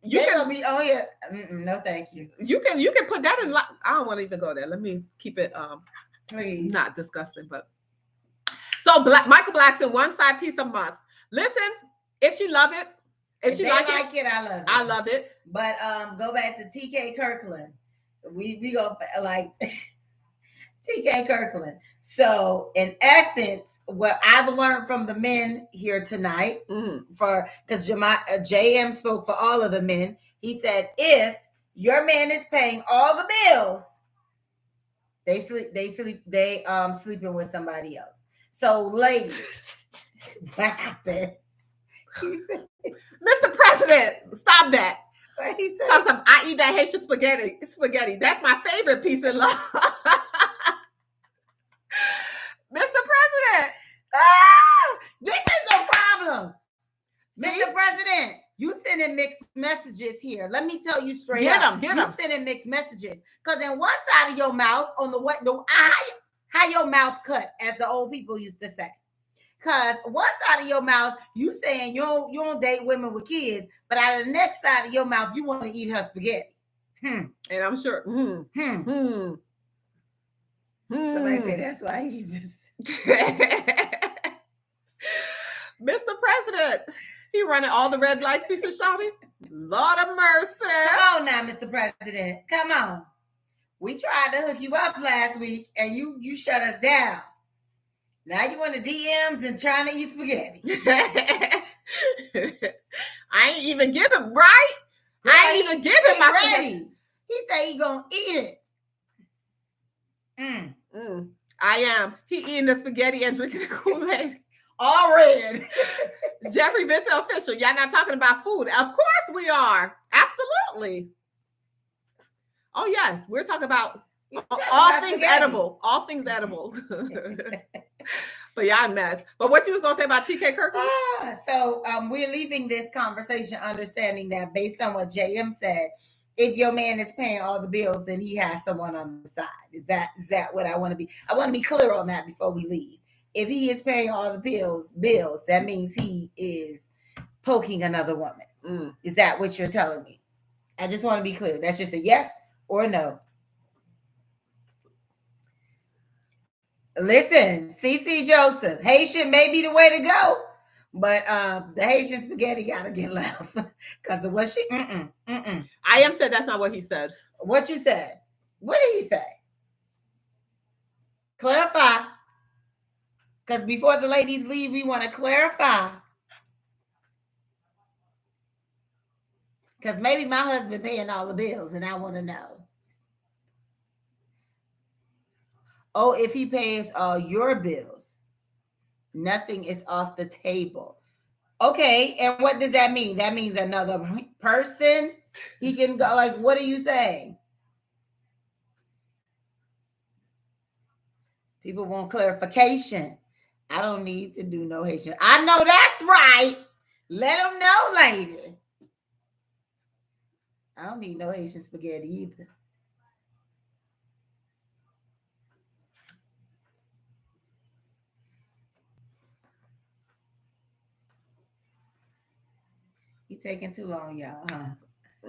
Speaker 2: You
Speaker 1: They
Speaker 2: can
Speaker 1: gonna be on here. No, thank you.
Speaker 2: you can put that in. I don't want to even go there. Let me keep it
Speaker 1: Please.
Speaker 2: not disgusting, but so Michael Blackson, one side piece a month. Listen, if she love it, if she
Speaker 1: they
Speaker 2: like
Speaker 1: it, I love it.
Speaker 2: I love it.
Speaker 1: But go back to TK Kirkland. We go like TK Kirkland. So in essence, what I've learned from the men here tonight, because JM spoke for all of the men, he said if your man is paying all the bills, they sleeping with somebody else. So ladies, what happened?
Speaker 2: Mr. President, stop that.
Speaker 1: What he said?
Speaker 2: Talk some, I eat that Haitian spaghetti. That's my favorite piece of love. Mr. President.
Speaker 1: This is the problem. Mr. President, you sending mixed messages here. Let me tell you straight up.
Speaker 2: Get
Speaker 1: you
Speaker 2: them.
Speaker 1: sending mixed messages. Because in one side of your mouth, on how your mouth cut, as the old people used to say. Because one side of your mouth, you saying you don't date women with kids, but out of the next side of your mouth, you want to eat her spaghetti.
Speaker 2: And I'm sure.
Speaker 1: Somebody say that's why he's just.
Speaker 2: Mr. President, he running all the red lights, piece of shouting. Lord of mercy.
Speaker 1: Come on now, Mr. President. Come on. We tried to hook you up last week and you shut us down. Now you want the DMs and trying to eat spaghetti.
Speaker 2: I ain't even give him, right? I ain't even give him my
Speaker 1: ready. He said he gonna eat it.
Speaker 2: I am. He eating the spaghetti and drinking the Kool-Aid.
Speaker 1: All red.
Speaker 2: Jeffrey Vincent official. Y'all not talking about food. Of course we are. Absolutely. Oh yes, we're talking about all things edible. All things edible. But y'all mess. But what you was gonna say about TK Kirkland?
Speaker 1: So we're leaving this conversation understanding that based on what JM said, if your man is paying all the bills, then he has someone on the side. Is that what I want to be? I want to be clear on that before we leave. If he is paying all the bills, that means he is poking another woman. Is that what you're telling me? I just want to be clear. That's just a yes or no. Listen, CC Joseph, Haitian may be the way to go, but the Haitian spaghetti gotta get left because of what she.
Speaker 2: I am said that's not what he said.
Speaker 1: What you said? What did he say? Clarify, because before the ladies leave, we want to clarify. Because maybe my husband paying all the bills, and I want to know. Oh, if he pays all your bills, nothing is off the table. Okay, and what does that mean? That means another person he can go. Like, what are you saying? People want clarification. I don't need to do no Haitian. I know that's right. Let them know later. I don't need no Haitian spaghetti either. He taking too long, y'all, huh?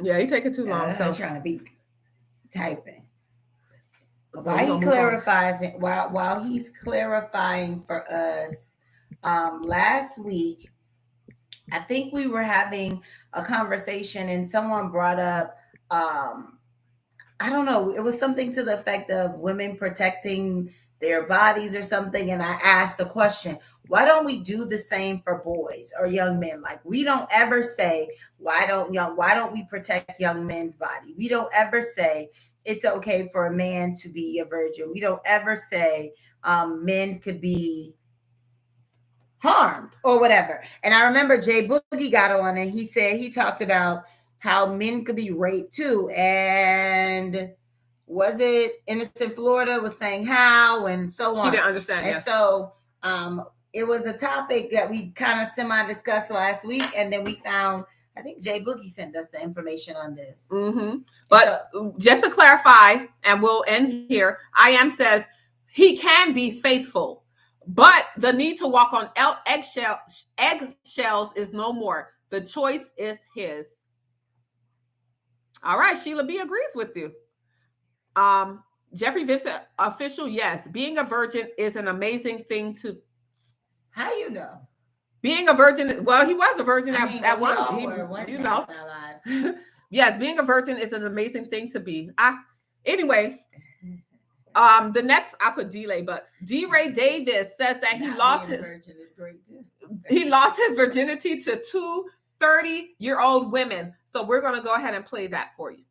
Speaker 2: Yeah, he taking too long.
Speaker 1: So I'm trying to be typing. While he clarifies it, while he's clarifying for us, last week, I think we were having a conversation and someone brought up, I don't know, it was something to the effect of women protecting their bodies or something. And I asked the question, why don't we do the same for boys or young men? Like, we don't ever say, why don't we protect young men's body? We don't ever say it's okay for a man to be a virgin. We don't ever say men could be harmed or whatever. And I remember Jay Boogie got on and he said, he talked about how men could be raped too. And was it Innocent Florida was saying how and so on.
Speaker 2: She didn't understand.
Speaker 1: And so it was a topic that we kind of semi-discussed last week. And then we found I think Jay Boogie sent us the information on this.
Speaker 2: Mm-hmm. But just to clarify, and we'll end here, I.M. says he can be faithful, but the need to walk on eggshells is no more. The choice is his. All right, Sheila B agrees with you. Jeffrey Vincent, official, yes. Being a virgin is an amazing thing to.
Speaker 1: How you know?
Speaker 2: Being a virgin, well, he was a virgin at
Speaker 1: one.
Speaker 2: You know. Yes, being a virgin is an amazing thing to be. Anyway, the next I put delay, but D-Ray Davis says that he lost his virgin is great too. He lost his virginity to 2 30-year-old women. So we're gonna go ahead and play that for you.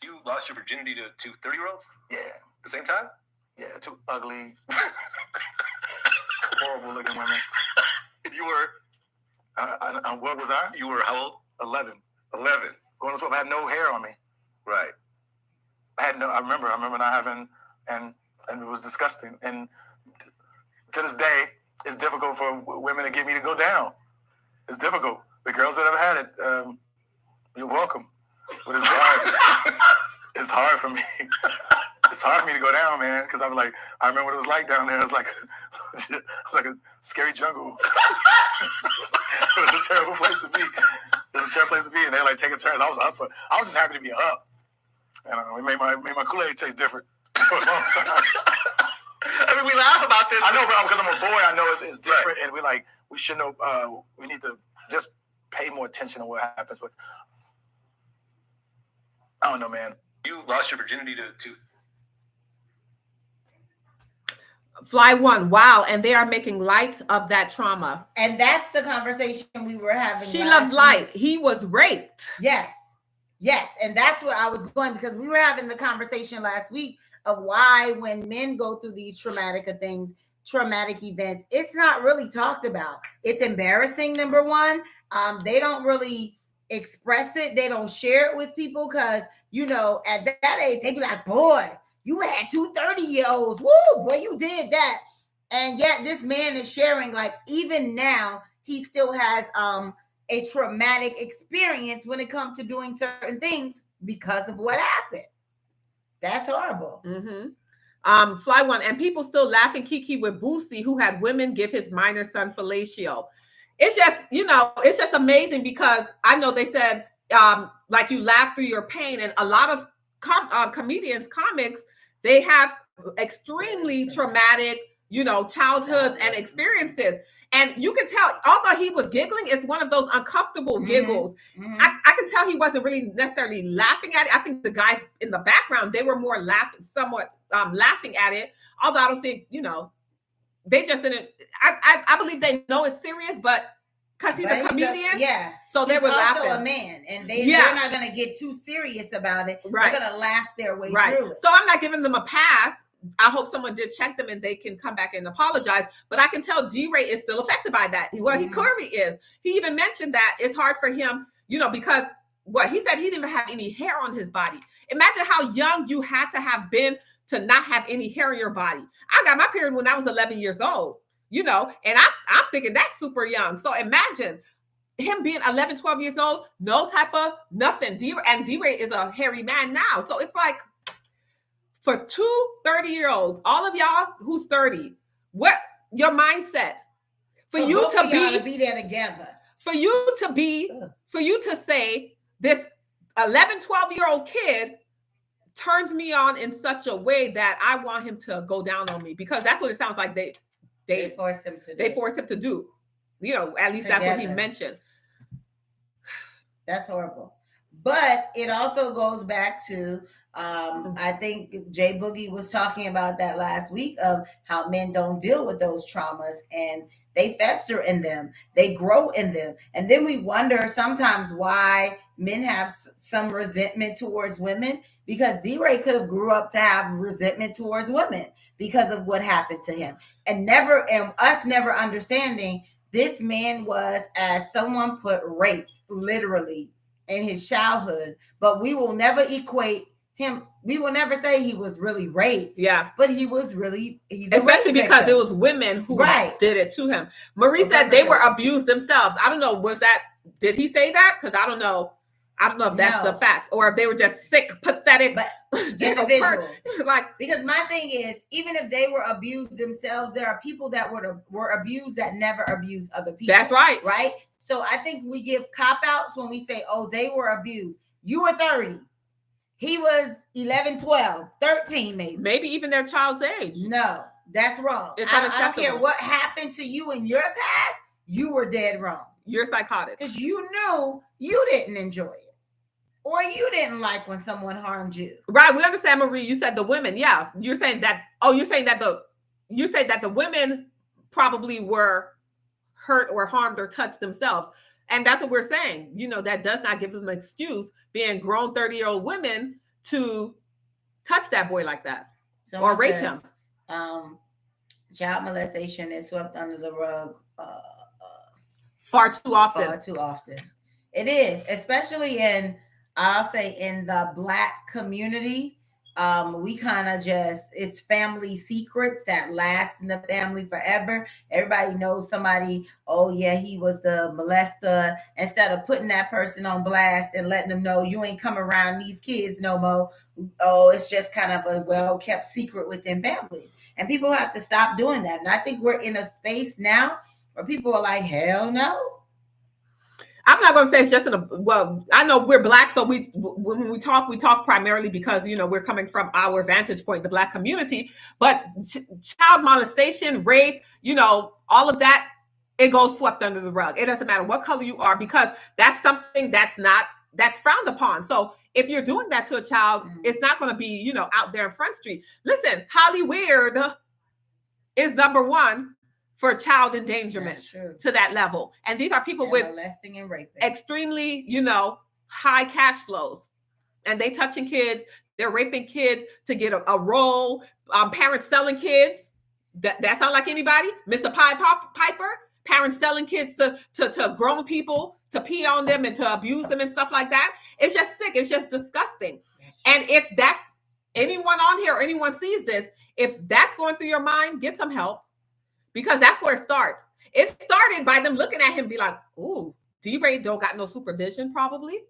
Speaker 7: You lost your virginity to 2 30-year-olds? Yeah. At the same time? Yeah, 2 ugly, horrible looking women. You were? What was I? You were how old? 11. 11. Going to 12. I had no hair on me. Right. I remember not having, and it was disgusting. And to this day, it's difficult for women to get me to go down. It's difficult. The girls that have had it, you're welcome. But it's hard. It's hard for me. It's hard for me to go down, man, because I'm like, I remember what it was like down there. It was like a scary jungle. It was a terrible place to be. And they like taking turns. I was just happy to be up. And it made my Kool-Aid taste different. I mean, we laugh about this. I know, but because I'm a boy, I know it's different, right. And we should know. We need to just pay more attention to what happens. But I don't know, man. You lost your virginity to
Speaker 2: Fly One, wow, and they are making light of that trauma.
Speaker 1: And that's the conversation we were having.
Speaker 2: She loves light. He was raped.
Speaker 1: Yes. And that's where I was going, because we were having the conversation last week of why when men go through these traumatic events, it's not really talked about. It's embarrassing, number one. They don't really express it. They don't share it with people because, at that age, they be like, boy, you had 2 30-year-olds. Woo, boy, you did that. And yet this man is sharing, like, even now, he still has a traumatic experience when it comes to doing certain things because of what happened. That's horrible.
Speaker 2: Mm-hmm. Fly One, and people still laughing Kiki with Boosie, who had women give his minor son fellatio. It's just, it's just amazing because I know they said, like, you laugh through your pain, and a lot of comedians, comics, they have extremely traumatic, childhoods and experiences. And you can tell, although he was giggling, it's one of those uncomfortable giggles. Mm-hmm. I can tell he wasn't really necessarily laughing at it. I think the guys in the background, they were more laughing at it. Although I don't think, they just didn't, I believe they know it's serious, but because he's a comedian, so they were laughing.
Speaker 1: Also a man, and they're not going to get too serious about it. Right. They're going to laugh their way through it.
Speaker 2: So I'm not giving them a pass. I hope someone did check them and they can come back and apologize. But I can tell D-Ray is still affected by that. Well, he clearly is. He even mentioned that it's hard for him, because he said he didn't even have any hair on his body. Imagine how young you had to have been to not have any hair in your body. I got my period when I was 11 years old, and I'm thinking that's super young. So imagine him being 11, 12 years old, no type of nothing. D-Ray is a hairy man now. So it's like, for 2 30-year-olds, all of y'all who's 30, what your mindset for you to
Speaker 1: be there together,
Speaker 2: for you to say this 11, 12-year-old kid turns me on in such a way that I want him to go down on me, because that's what it sounds like they
Speaker 1: force him to do.
Speaker 2: They force him to do. At least that's what he mentioned.
Speaker 1: That's horrible. But it also goes back to I think Jay Boogie was talking about that last week of how men don't deal with those traumas and they fester in them, they grow in them. And then we wonder sometimes why men have some resentment towards women, because D-Ray could have grew up to have resentment towards women because of what happened to him. And us never understanding this man was, as someone put, raped literally in his childhood, but we will never equate him. We will never say he was really raped.
Speaker 2: Yeah.
Speaker 1: But he was really,
Speaker 2: especially because victim. It was women who did it to him. Marie said they were abused themselves. I don't know, was that Did he say that? Because I don't know. I don't know if that's
Speaker 1: No.
Speaker 2: the fact, or if they were just sick, pathetic
Speaker 1: individuals.
Speaker 2: Like,
Speaker 1: because my thing is, even if they were abused themselves, there are people that were abused that never abused other people.
Speaker 2: That's right.
Speaker 1: Right. So I think we give cop outs when we say, oh, they were abused. You were 30. He was 11, 12, 13, maybe.
Speaker 2: Maybe even their child's age.
Speaker 1: No, that's wrong. I don't care what happened to you in your past. You were dead wrong.
Speaker 2: You're psychotic.
Speaker 1: Because you knew you didn't enjoy it. Or you didn't like when someone harmed you.
Speaker 2: Right. We understand, Marie. You said the women. Yeah. You're saying that. Oh, you're saying that the women probably were hurt or harmed or touched themselves. And that's what we're saying. You know, that does not give them an excuse, being grown 30-year-old women, to touch that boy like that.
Speaker 1: Someone
Speaker 2: or rape
Speaker 1: says,
Speaker 2: him.
Speaker 1: Child molestation is swept under the rug
Speaker 2: far too often.
Speaker 1: Far too often. It is, especially in, I'll say, in the Black community. We kind of it's family secrets that last in the family forever. Everybody knows somebody, oh yeah, he was the molester. Instead of putting that person on blast and letting them know you ain't come around these kids no more. Oh, it's just kind of a well-kept secret within families. And people have to stop doing that. And I think we're in a space now where people are like, hell no.
Speaker 2: I'm not going to say it's just I know we're Black, so when we talk primarily because, you know, we're coming from our vantage point, the Black community, but child molestation, rape, you know, all of that, it goes swept under the rug. It doesn't matter what color you are, because that's something that's frowned upon. So if you're doing that to a child, it's not going to be, you know, out there in Front Street. Listen, Hollywood is #1 for child endangerment to that level. And these are people with
Speaker 1: molesting and raping,
Speaker 2: extremely, you know, high cash flows. And they touching kids, they're raping kids to get a role. Parents selling kids. That sound like anybody? Mr. Piper? Parents selling kids to grown people to pee on them and to abuse them and stuff like that. It's just sick. It's just disgusting. And if that's anyone on here or anyone sees this, if that's going through your mind, get some help. Because that's where it starts. It started by them looking at him and be like, ooh, D-Ray don't got no supervision probably.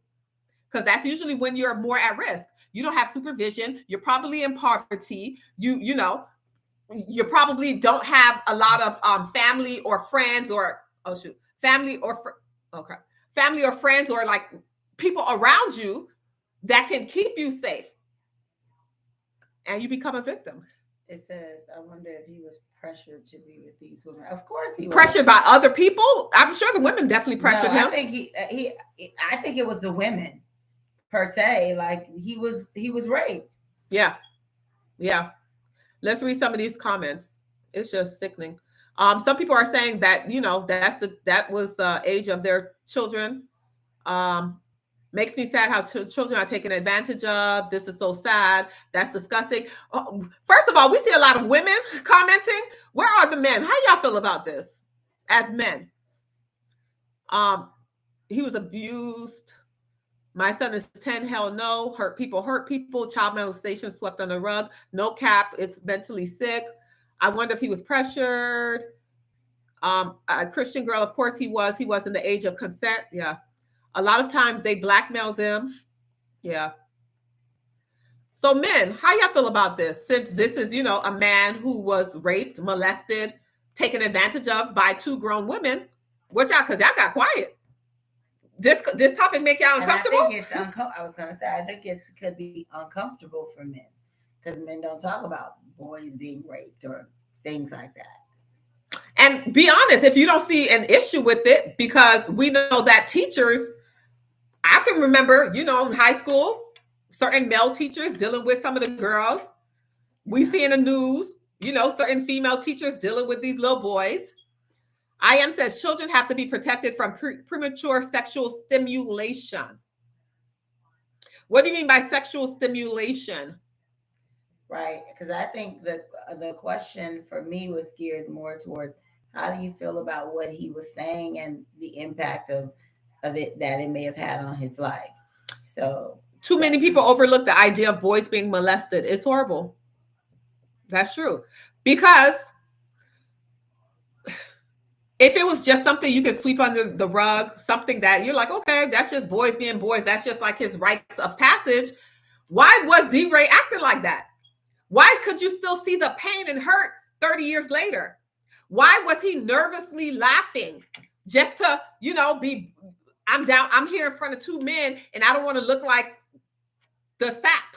Speaker 2: Because that's usually when you're more at risk. You don't have supervision. You're probably in poverty. You know, you probably don't have a lot of family or friends or, family or friends or like people around you that can keep you safe. And you become a victim.
Speaker 1: It says, I wonder if he was pressured to be with these women. Of course he was.
Speaker 2: Pressured by other people? I'm sure the women definitely pressured him.
Speaker 1: I think I think it was the women per se. Like he was raped.
Speaker 2: Yeah. Yeah. Let's read some of these comments. It's just sickening. Some people are saying that, you know, that was the age of their children. Makes me sad how children are taken advantage of. This is so sad. That's disgusting. First of all, we see a lot of women commenting. Where are the men? How y'all feel about this as men? He was abused. My son is 10. Hell no. Hurt people. Child molestation swept on the rug. No cap. It's mentally sick. I wonder if he was pressured. A Christian girl, of course he was. He was in the age of consent. Yeah. A lot of times they blackmail them. Yeah. So men, how y'all feel about this? Since this is, you know, a man who was raped, molested, taken advantage of by 2 grown women. What y'all, because y'all got quiet. This topic make y'all uncomfortable?
Speaker 1: And I think it's I was going to say, I think it could be uncomfortable for men because men don't talk about boys being raped or things like that.
Speaker 2: And be honest, if you don't see an issue with it, because we know that teachers, I can remember, you know, in high school, certain male teachers dealing with some of the girls. We see in the news, you know, certain female teachers dealing with these little boys. IM says children have to be protected from premature sexual stimulation. What do you mean by sexual stimulation?
Speaker 1: Right, because I think that the question for me was geared more towards how do you feel about what he was saying and the impact of it that it may have had on his life. So
Speaker 2: too many people overlook the idea of boys being molested. It's horrible. That's true. Because If it was just something you could sweep under the rug, something that you're like, okay, that's just boys being boys. That's just like his rites of passage. Why was DeRay acting like that? Why could you still see the pain and hurt 30 years later? Why was he nervously laughing just to, I'm here in front of two men and I don't want to look like the sap.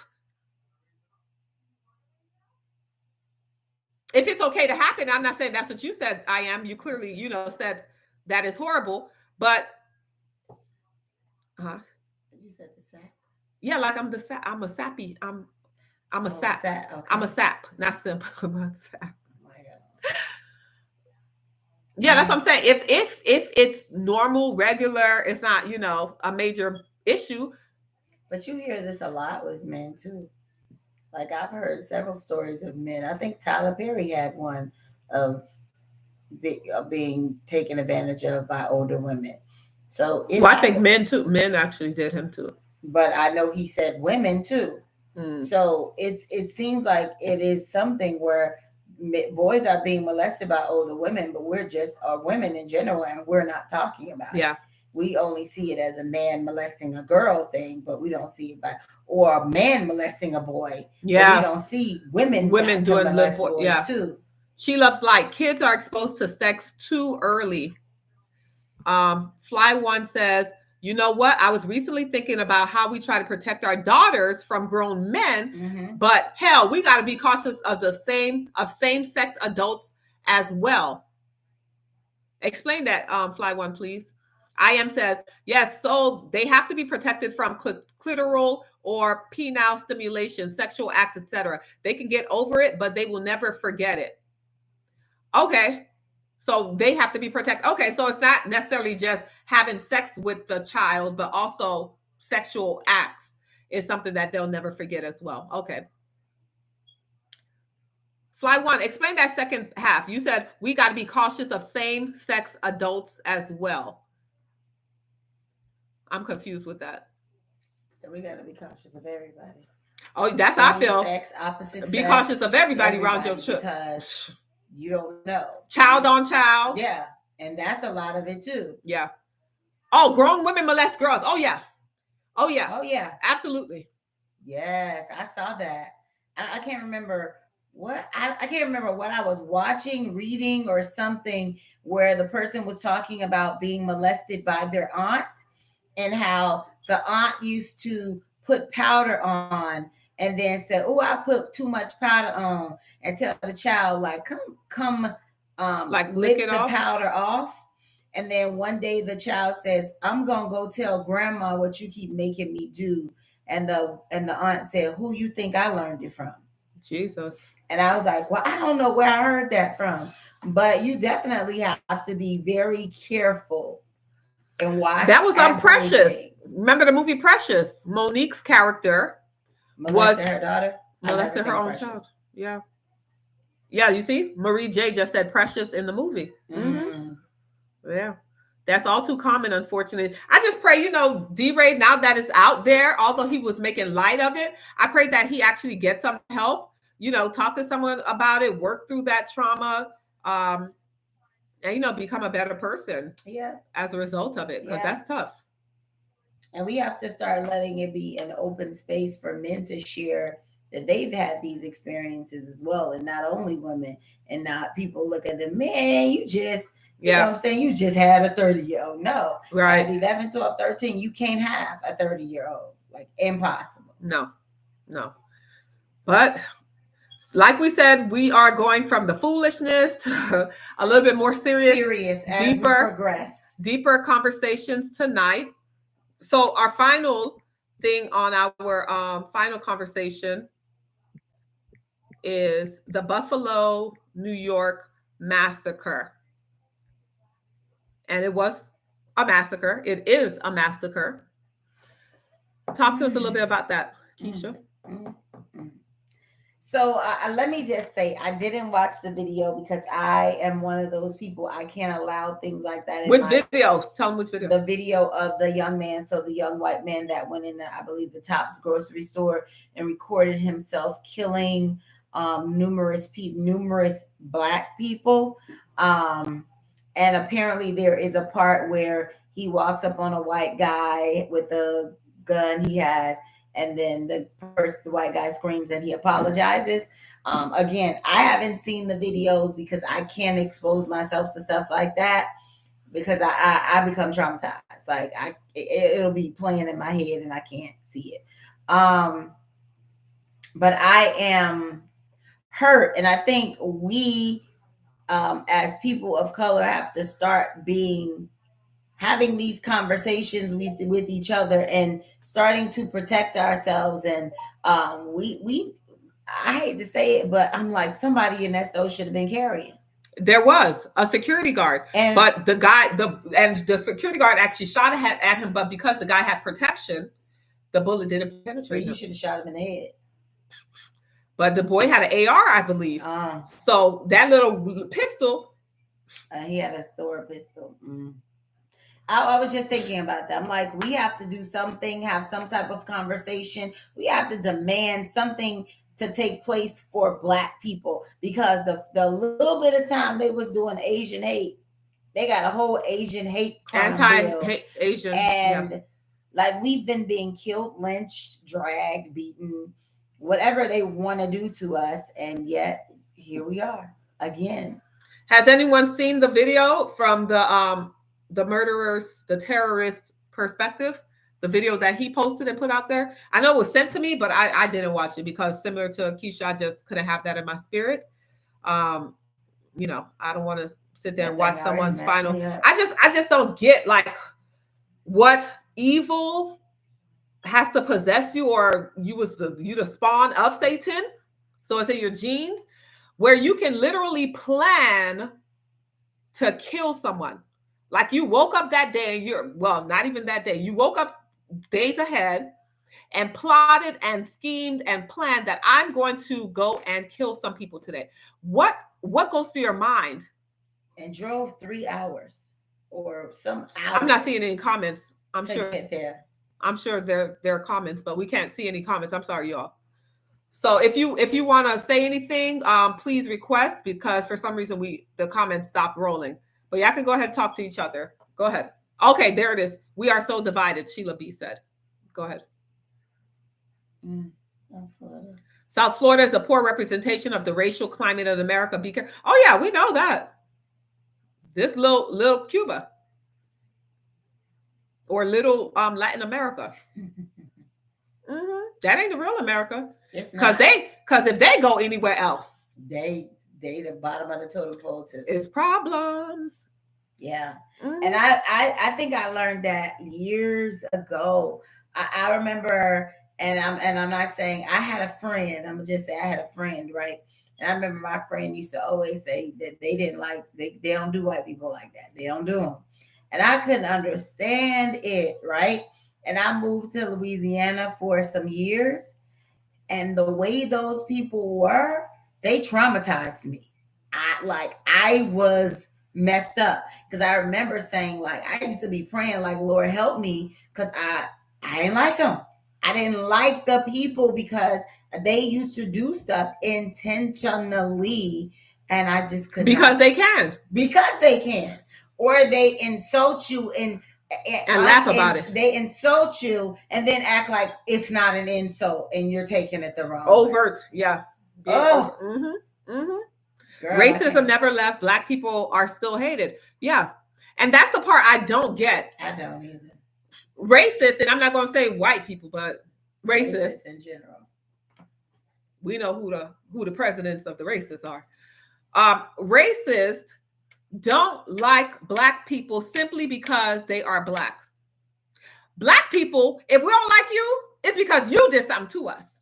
Speaker 2: If it's okay to happen, I'm not saying that's what you said, I am. You clearly, said that is horrible, but
Speaker 1: You said the sap?
Speaker 2: Yeah, like I'm the sap. I'm a sappy. I'm a sap.
Speaker 1: Okay.
Speaker 2: I'm a sap, not simple. I'm a sap. Yeah, that's what I'm saying. If it's normal, regular, it's not, a major issue.
Speaker 1: But you hear this a lot with men too. Like I've heard several stories of men. I think Tyler Perry had one of being taken advantage of by older women. So
Speaker 2: I think men too. Men actually did him too.
Speaker 1: But I know he said women too. So it seems like it is something where boys are being molested by older women, but we're just women in general, and we're not talking about it. We only see it as a man molesting a girl thing, but we don't see it or a man molesting a boy.
Speaker 2: Yeah,
Speaker 1: we don't see women
Speaker 2: doing
Speaker 1: molest boys too.
Speaker 2: She loves light. Kids are exposed to sex too early. Fly One says, you know what? I was recently thinking about how we try to protect our daughters from grown men, but hell, we got to be cautious of same-sex adults as well. Explain that, Fly One, please. I am says, yes, so they have to be protected from clitoral or penile stimulation, sexual acts, etc. They can get over it, but they will never forget it. Okay. So they have to be protected. Okay, so it's not necessarily just having sex with the child, but also sexual acts is something that they'll never forget as well. Okay. Fly One, explain that second half. You said we got to be cautious of same-sex adults as well. I'm confused with that.
Speaker 1: We got to be cautious of everybody.
Speaker 2: Oh, that's how I feel.
Speaker 1: Sex, opposite
Speaker 2: be
Speaker 1: sex,
Speaker 2: cautious of everybody around your children.
Speaker 1: Because you don't know.
Speaker 2: Child on child.
Speaker 1: Yeah. And that's a lot of it too.
Speaker 2: Yeah. Oh, grown women molest girls. Oh, yeah. Oh, yeah.
Speaker 1: Oh, yeah.
Speaker 2: Absolutely.
Speaker 1: Yes, I saw that. I can't remember I can't remember what I was watching, reading, or something where the person was talking about being molested by their aunt and how the aunt used to put powder on and then said, oh, I put too much powder on, and tell the child, like, come like lick the powder off. And then one day the child says, I'm gonna go tell grandma what you keep making me do. And the aunt said, who you think I learned it from?
Speaker 2: Jesus.
Speaker 1: And I was like, well, I don't know where I heard that from, but you definitely have to be very careful and watch.
Speaker 2: That was on Precious. Remember the movie Precious? Monique's character
Speaker 1: molested her daughter.
Speaker 2: Molested her own child. Yeah. Yeah, you see? Marie J just said Precious in the movie. Yeah. That's all too common, unfortunately. I just pray, DeRay, now that it's out there, although he was making light of it, I pray that he actually gets some help, talk to someone about it, work through that trauma, and, become a better person as a result of it, because that's tough.
Speaker 1: And we have to start letting it be an open space for men to share that they've had these experiences as well, and not only women, and not people look at them, man, you just... You know what I'm saying? You just had a 30-year-old. No.
Speaker 2: Right.
Speaker 1: At 11, 12, 13, you can't have a 30-year-old. Like, impossible.
Speaker 2: No. But like we said, we are going from the foolishness to a little bit more serious
Speaker 1: as we progress.
Speaker 2: Deeper conversations tonight. So our final thing on our final conversation is the Buffalo, New York massacre. And it was a massacre. It is a massacre. Talk to us a little bit about that, Keisha.
Speaker 1: So let me just say, I didn't watch the video because I am one of those people, I can't allow things like that.
Speaker 2: Which video? Tell them which video.
Speaker 1: The video of the young man, so the young white man that went in I believe the Tops grocery store and recorded himself killing numerous Black people. And apparently there is a part where he walks up on a white guy with a gun he has, and then the white guy screams and he apologizes. Again, I haven't seen the videos because I can't expose myself to stuff like that because I become traumatized. Like it'll be playing in my head and I can't see it. But I am hurt, and I think we as people of color have to start having these conversations with each other and starting to protect ourselves. And I hate to say it, but I'm like, somebody in that store should have been carrying.
Speaker 2: There was a security guard, but the security guard actually shot at him, but because the guy had protection, the bullet didn't penetrate him.
Speaker 1: You should have shot him in the head.
Speaker 2: But the boy had an AR, I believe. So that little pistol.
Speaker 1: He had a store pistol. I was just thinking about that. I'm like, we have to do something, have some type of conversation. We have to demand something to take place for Black people, because the little bit of time they was doing Asian hate, they got a whole Asian hate crime
Speaker 2: anti-hate Asian,
Speaker 1: and like we've been being killed, lynched, dragged, beaten, whatever they want to do to us, and yet here we are again.
Speaker 2: Has anyone seen the video from the murderers, the terrorist perspective? The video that he posted and put out there. I know it was sent to me, but I didn't watch it because similar to Keisha, I just couldn't have that in my spirit. I don't want to sit there and watch someone's final. I just don't get like what evil has to possess you, or you the spawn of Satan. So it's in your genes, where you can literally plan to kill someone. Like you woke up that day and not even that day. You woke up days ahead and plotted and schemed and planned that I'm going to go and kill some people today. What goes through your mind?
Speaker 1: And drove 3 hours or some hours.
Speaker 2: I'm not seeing any comments. I'm sure
Speaker 1: get there.
Speaker 2: I'm sure there are comments, but we can't see any comments. I'm sorry, y'all. So if you want to say anything, please request, because for some reason the comments stopped rolling. But y'all can go ahead and talk to each other. Go ahead. Okay, there it is. We are so divided, Sheila B said. Go ahead. South Florida is a poor representation of the racial climate of America. Be careful. Oh yeah, we know that. This little Cuba or little Latin America. That ain't the real America. Because if they go anywhere else,
Speaker 1: they the bottom of the totem pole too.
Speaker 2: It's problems.
Speaker 1: Yeah. And I think I learned that years ago. I remember, and I'm not saying, I had a friend. I'm gonna just say I had a friend, right? And I remember my friend used to always say that they didn't like, they don't do white people like that. They don't do them. And I couldn't understand it, right? And I moved to Louisiana for some years. And the way those people were, they traumatized me. I was messed up, because I remember saying, like, I used to be praying like, Lord, help me, because I didn't like them. I didn't like the people because they used to do stuff intentionally, and I just couldn't.
Speaker 2: Because they can,
Speaker 1: or they insult you and
Speaker 2: laugh about it.
Speaker 1: They insult you and then act like it's not an insult and you're taking it the wrong
Speaker 2: overt
Speaker 1: way.
Speaker 2: Yeah.
Speaker 1: Oh.
Speaker 2: Girl, racism never left. Black people are still hated. Yeah. And that's the part I don't get.
Speaker 1: I don't either.
Speaker 2: Racist, and I'm not going to say white people, but racist
Speaker 1: in general.
Speaker 2: We know who the presidents of the racists are. Racist don't like Black people simply because they are Black. Black people, if we don't like you, it's because you did something to us.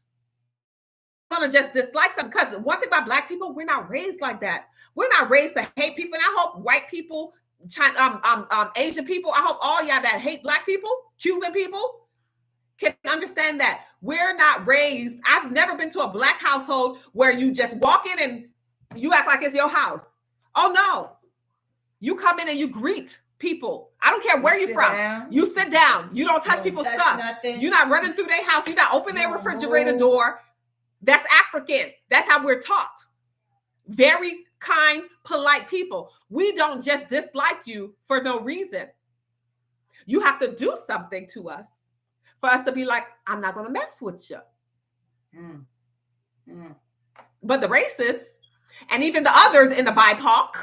Speaker 2: We're gonna just dislike them, because one thing about Black people, we're not raised like that. We're not raised to hate people. And I hope white people, Asian people, I hope all y'all that hate Black people, Cuban people, can understand that we're not raised. I've never been to a Black household where you just walk in and you act like it's your house. Oh no. You come in and you greet people. I don't care where you're from. Down. You sit down. You don't touch people's stuff. Nothing. You're not running through their house. You're not opening their refrigerator door. That's African. That's how we're taught. Very kind, polite people. We don't just dislike you for no reason. You have to do something to us for us to be like, I'm not going to mess with you. But the racists and even the others in the BIPOC,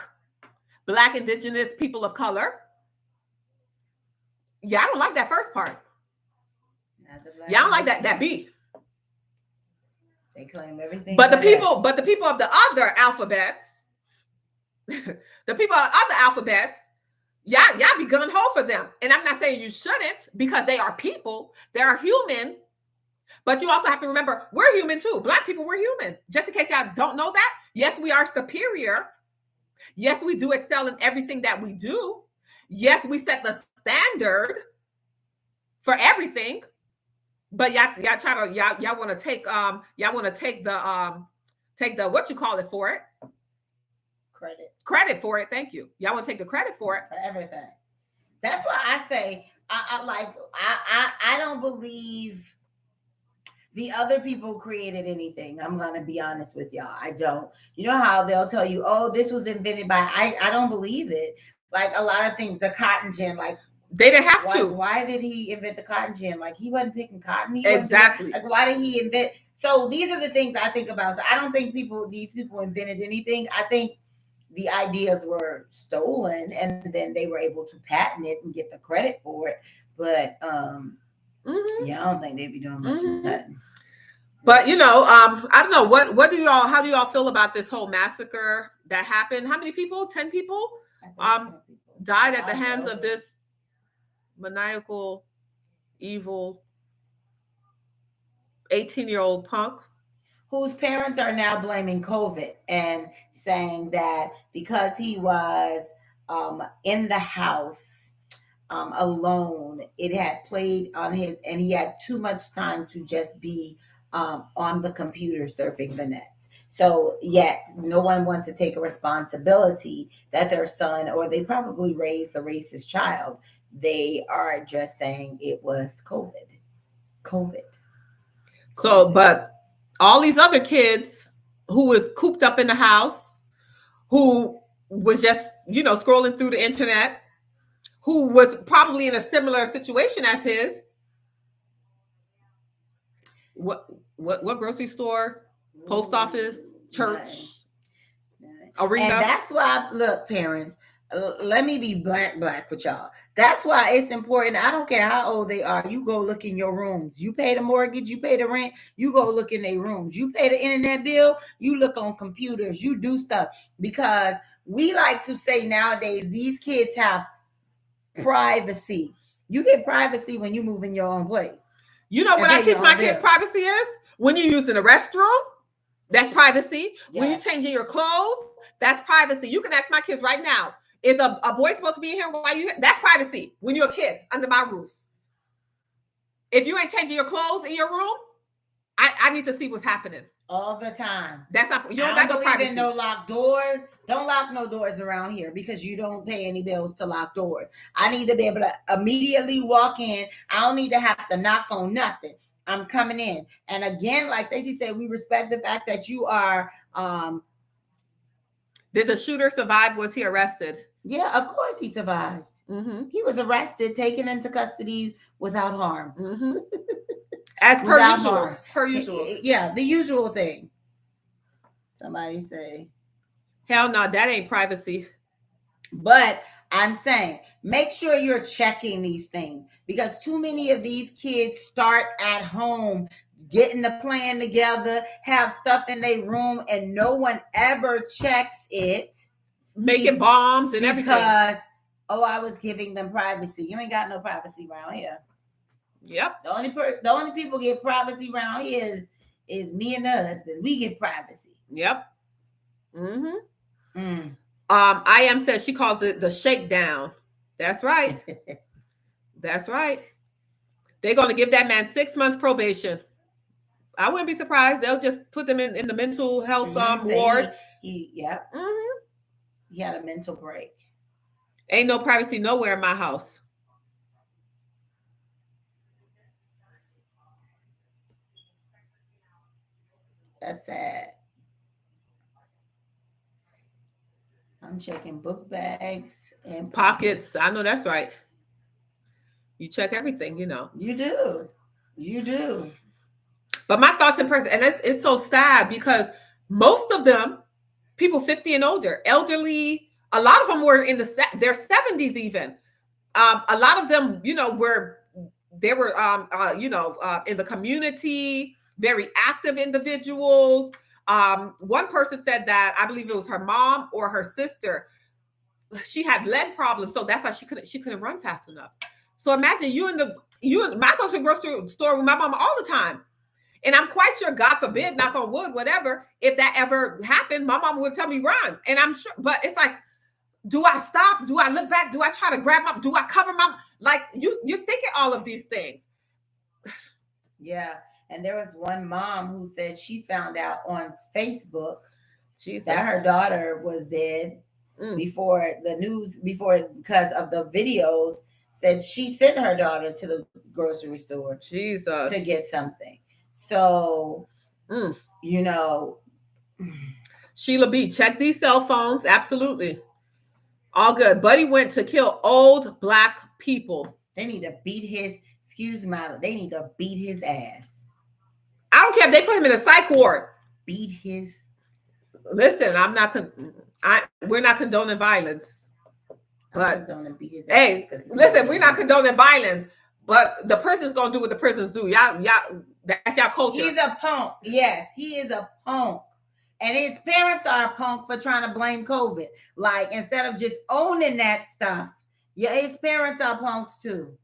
Speaker 2: Black, Indigenous, people of color, I don't like that first part. I don't like that B.
Speaker 1: They claim everything.
Speaker 2: But the people of the other alphabets, the people of other alphabets, y'all be gun ho for them. And I'm not saying you shouldn't, because they are people, they are human. But you also have to remember, we're human too. Black people, we're human. Just in case y'all don't know that, yes, we are superior. Yes, we do excel in everything that we do. Yes, we set the standard for everything. But y'all want to take the what you call it for it? Credit for it. Thank you. Y'all want to take the credit for it
Speaker 1: for everything. That's why I say I don't believe the other people created anything. I'm gonna be honest with y'all. I don't. You know how they'll tell you, oh, this was invented by. I don't believe it. Like a lot of things, the cotton gin, like.
Speaker 2: They didn't have to.
Speaker 1: Why did he invent the cotton gin? Like he wasn't picking cotton.
Speaker 2: Exactly.
Speaker 1: Like why did he invent? So these are the things I think about. So I don't think these people invented anything. I think the ideas were stolen and then they were able to patent it and get the credit for it. But I don't think they'd be doing much of nothing.
Speaker 2: But I don't know. How do y'all feel about this whole massacre that happened? How many people? 10 people? Died at the hands of this maniacal, evil 18-year-old punk
Speaker 1: whose parents are now blaming COVID and saying that because he was in the house alone, it had played on his, and he had too much time to just be on the computer surfing the net. So yet no one wants to take a responsibility that their son, or they probably raised a racist child. They are just saying it was COVID.
Speaker 2: So, but all these other kids who was cooped up in the house, who was just, scrolling through the internet, who was probably in a similar situation as his. What grocery store, post office, church, arena.
Speaker 1: And that's why, look, parents, let me be black with y'all. That's why it's important. I don't care how old they are. You go look in your rooms. You pay the mortgage, you pay the rent, you go look in their rooms. You pay the internet bill, you look on computers, you do stuff. Because we like to say nowadays, these kids have privacy. You get privacy when you move in your own place.
Speaker 2: You know what I teach my kids privacy is? When you're using the restroom, that's privacy. Yes. When you're changing your clothes, that's privacy. You can ask my kids right now. Is a boy supposed to be in here while you? That's privacy. When you're a kid under my roof. If you ain't changing your clothes in your room, I need to see what's happening
Speaker 1: all the time.
Speaker 2: That's not. You don't got no privacy.
Speaker 1: In no locked doors. Don't lock no doors around here because you don't pay any bills to lock doors. I need to be able to immediately walk in. I don't need to have to knock on nothing. I'm coming in. And again, like Stacey said, we respect the fact that you are.
Speaker 2: Did the shooter survive? Was he arrested?
Speaker 1: Yeah, of course he survived. Mm-hmm. He was arrested, taken into custody without harm.
Speaker 2: Mm-hmm. As per usual. Harm. Per usual.
Speaker 1: Yeah, the usual thing. Somebody say.
Speaker 2: Hell no, that ain't privacy.
Speaker 1: But I'm saying, make sure you're checking these things because too many of these kids start at home, getting the plan together, have stuff in their room, and no one ever checks it.
Speaker 2: Making bombs and everything.
Speaker 1: Because, I was giving them privacy. You ain't got no privacy around here.
Speaker 2: Yep.
Speaker 1: The only people get privacy around here is me and the husband. We get privacy.
Speaker 2: Yep. I am said she calls it the shakedown. That's right. That's right. They're going to give that man 6 months probation. I wouldn't be surprised. They'll just put them in the mental health ward.
Speaker 1: He had a mental break.
Speaker 2: Ain't no privacy nowhere in my house.
Speaker 1: That's sad. I'm checking book bags and
Speaker 2: pockets. I know that's right. You check everything, you know.
Speaker 1: You do. You do.
Speaker 2: But my thoughts in person, and it's so sad because most of them, people 50 and older, elderly, a lot of them were in their 70s even. A lot of them, you know, were in the community, very active individuals. One person said that, I believe it was her mom or her sister, she had leg problems, so that's why she couldn't run fast enough. So imagine I go to the grocery store with my mama all the time. And I'm quite sure, God forbid, knock on wood, whatever, if that ever happened, my mama would tell me run. And I'm sure, but it's like, do I stop? Do I look back? Do I try to grab do I cover like you're thinking all of these things.
Speaker 1: Yeah. And there was one mom who said she found out on Facebook
Speaker 2: Jesus.
Speaker 1: that her daughter was dead before the news, because of the videos, said she sent her daughter to the grocery store
Speaker 2: Jesus
Speaker 1: to get something. So, you know.
Speaker 2: Sheila B, check these cell phones. Absolutely. All good. Buddy went to kill old Black people.
Speaker 1: They need to beat his, they need to beat his ass.
Speaker 2: I don't care if they put him in a psych ward.
Speaker 1: Beat his.
Speaker 2: Listen, we're not condoning violence. But hey, listen, we're not condoning violence, but the prison's gonna do what the prisons do. Y'all, that's y'all culture.
Speaker 1: He's a punk. Yes, he is a punk. And his parents are a punk for trying to blame COVID. Like, instead of just owning that stuff. Yeah, his parents are punks too.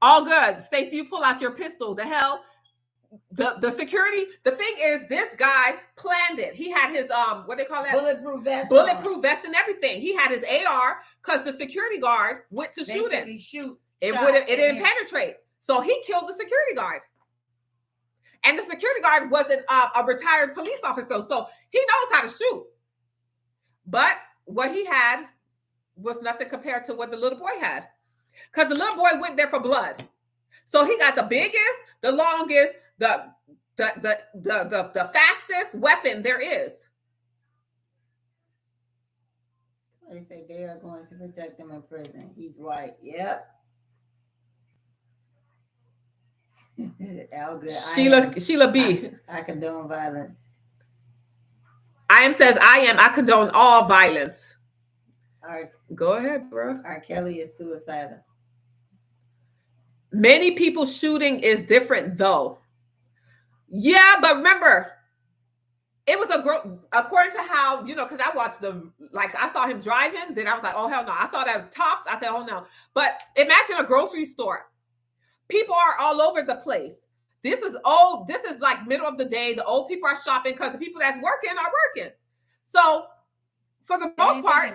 Speaker 2: All good. Stacey, you pull out your pistol. The hell? The security, the thing is, this guy planned it. He had his what they call that?
Speaker 1: Bulletproof vest
Speaker 2: and everything. He had his AR because the security guard went to shoot him. It didn't penetrate. So he killed the security guard. And the security guard wasn't a retired police officer, so he knows how to shoot. But what he had was nothing compared to what the little boy had. Because the little boy went there for blood. So he got the biggest, the longest, the fastest weapon there is.
Speaker 1: They say they are going to protect him in prison. He's white. Yep. All good.
Speaker 2: Sheila B.
Speaker 1: I condone violence.
Speaker 2: I am says I condone all violence. Go ahead, bro.
Speaker 1: R. Kelly is suicidal.
Speaker 2: Many people shooting is different though. Yeah, but remember, it was according to how, because I watched I saw him driving, then I was like, oh, hell no. I saw that tops. I said, oh, no. But imagine a grocery store. People are all over the place. This is old. This is like middle of the day. The old people are shopping because the people that's working are working. So for the most part,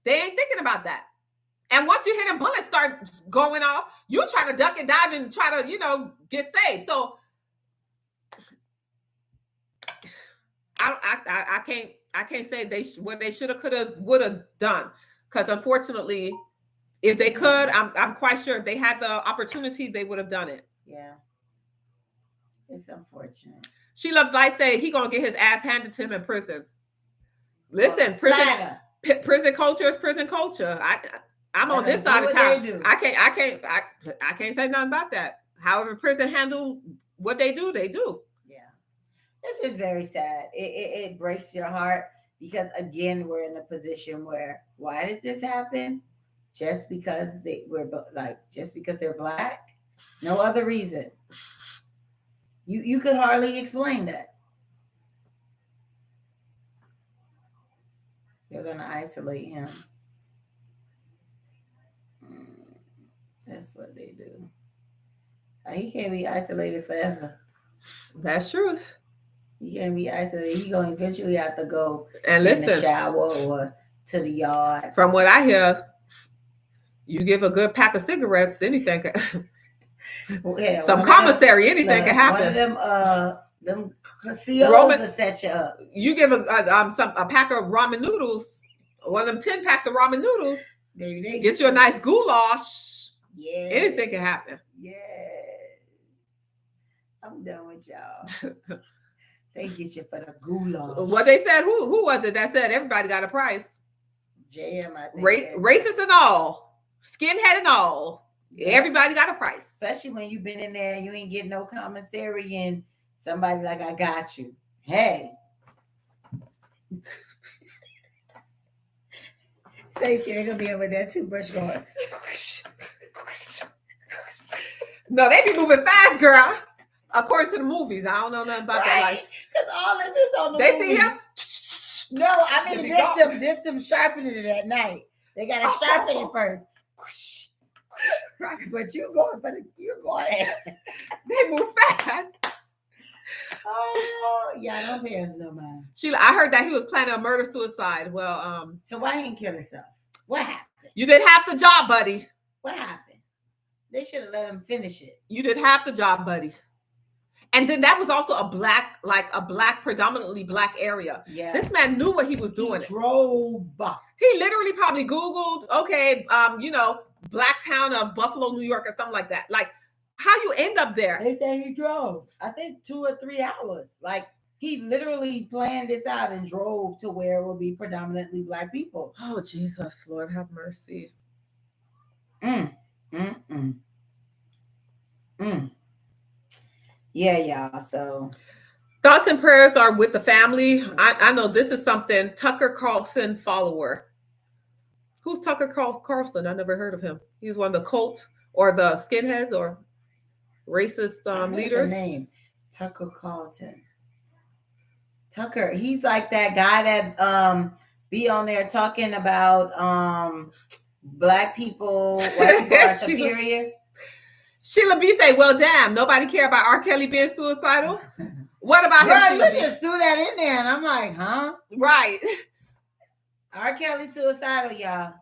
Speaker 2: they ain't thinking about that. And once you hit them bullets start going off, you try to duck and dive and try to, get saved. So I can't say what they should have, could have, would have done. Because unfortunately, if they could, I'm quite sure if they had the opportunity, they would have done it.
Speaker 1: Yeah. It's unfortunate.
Speaker 2: She Loves Light say he gonna get his ass handed to him in prison. Listen, prison culture is prison culture. I'm on this side of town. I can't say nothing about that. However, prison handle what they do, they do.
Speaker 1: Yeah. It's just very sad. It breaks your heart because, again, we're in a position where, why did this happen? Just because they're Black? No other reason. You could hardly explain that. They're going to isolate him. That's what they do. He can't be isolated forever.
Speaker 2: That's truth.
Speaker 1: He can't be isolated. He's going to eventually have to go
Speaker 2: and
Speaker 1: in the shower or to the yard.
Speaker 2: From what I hear, you give a good pack of cigarettes, anything can, some commissary, anything can happen.
Speaker 1: One of them COs to set you up.
Speaker 2: You give a pack of ramen noodles, one of them 10 packs of ramen noodles,
Speaker 1: maybe
Speaker 2: get you a nice goulash.
Speaker 1: Yeah,
Speaker 2: anything can happen.
Speaker 1: Yeah, I'm done with y'all. They get you for the goulash.
Speaker 2: What they said, who was it that said everybody got a price?
Speaker 1: JM, I think.
Speaker 2: Racist and all, skinhead and all. Yeah. Everybody got a price.
Speaker 1: Especially when you've been in there and you ain't getting no commissary and somebody like, I got you. Hey. Stacey ain't gonna be with that toothbrush going.
Speaker 2: No, they be moving fast, girl. According to the movies. I don't know nothing about that life.
Speaker 1: Because all this is on the
Speaker 2: They
Speaker 1: movie.
Speaker 2: see him?
Speaker 1: No, I mean this them sharpening it at night. They gotta sharpen it first. But you're going ahead.
Speaker 2: They move fast.
Speaker 1: Oh yeah, don't pay us no mind.
Speaker 2: Sheila, I heard that he was planning a murder suicide. Well,
Speaker 1: so why he didn't kill himself? What happened?
Speaker 2: You did half the job, buddy.
Speaker 1: What happened? They should have let him finish it.
Speaker 2: You did half the job, buddy. And then that was also a predominantly black area.
Speaker 1: Yeah.
Speaker 2: This man knew what he was doing.
Speaker 1: He drove up.
Speaker 2: He literally probably Googled, okay, black town of Buffalo, New York, or something like that. Like, how you end up there?
Speaker 1: They say he drove, I think 2 or 3 hours. Like, he literally planned this out and drove to where it will be predominantly black people.
Speaker 2: Oh, Jesus, Lord have mercy.
Speaker 1: Yeah, y'all. So
Speaker 2: thoughts and prayers are with the family. I know this is something. Tucker Carlson follower. Who's Tucker Carlson? I never heard of him. He's one of the cult or the skinheads or racist leaders.
Speaker 1: The name Tucker Carlson. Tucker, he's like that guy that be on there talking about black people, white people are superior.
Speaker 2: Sheila B say, well, damn, nobody care about R. Kelly being suicidal. What about him?
Speaker 1: You just threw that in there, and I'm like, huh?
Speaker 2: Right.
Speaker 1: R. Kelly suicidal, y'all.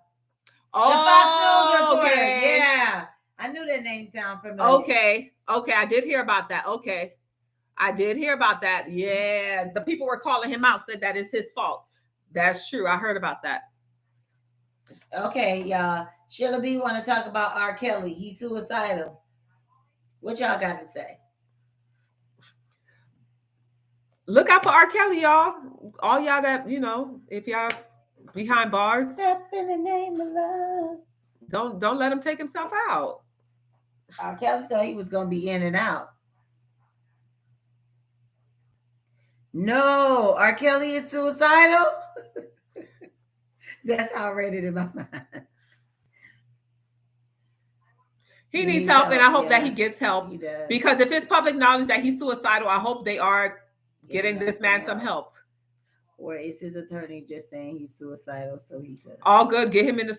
Speaker 2: Oh,
Speaker 1: the Fox News reporter.
Speaker 2: okay.
Speaker 1: Yeah, I knew that name sound familiar.
Speaker 2: Okay, I did hear about that. Okay, I did hear about that. Yeah, the people were calling him out, said that is his fault. That's true. I heard about that.
Speaker 1: Okay, y'all. Sheila B want to talk about R. Kelly. He's suicidal. What y'all got to say?
Speaker 2: Look out for R. Kelly, y'all. All y'all that, if y'all behind bars.
Speaker 1: Step in the name of love.
Speaker 2: Don't let him take himself out.
Speaker 1: R. Kelly thought he was going to be in and out. No, R. Kelly is suicidal. That's how I read it in my mind.
Speaker 2: He needs help, and I hope that he gets help. He does. Because if it's public knowledge that he's suicidal, I hope they are getting this man some help.
Speaker 1: Or is his attorney just saying he's suicidal so he could?
Speaker 2: All good. Get him in the.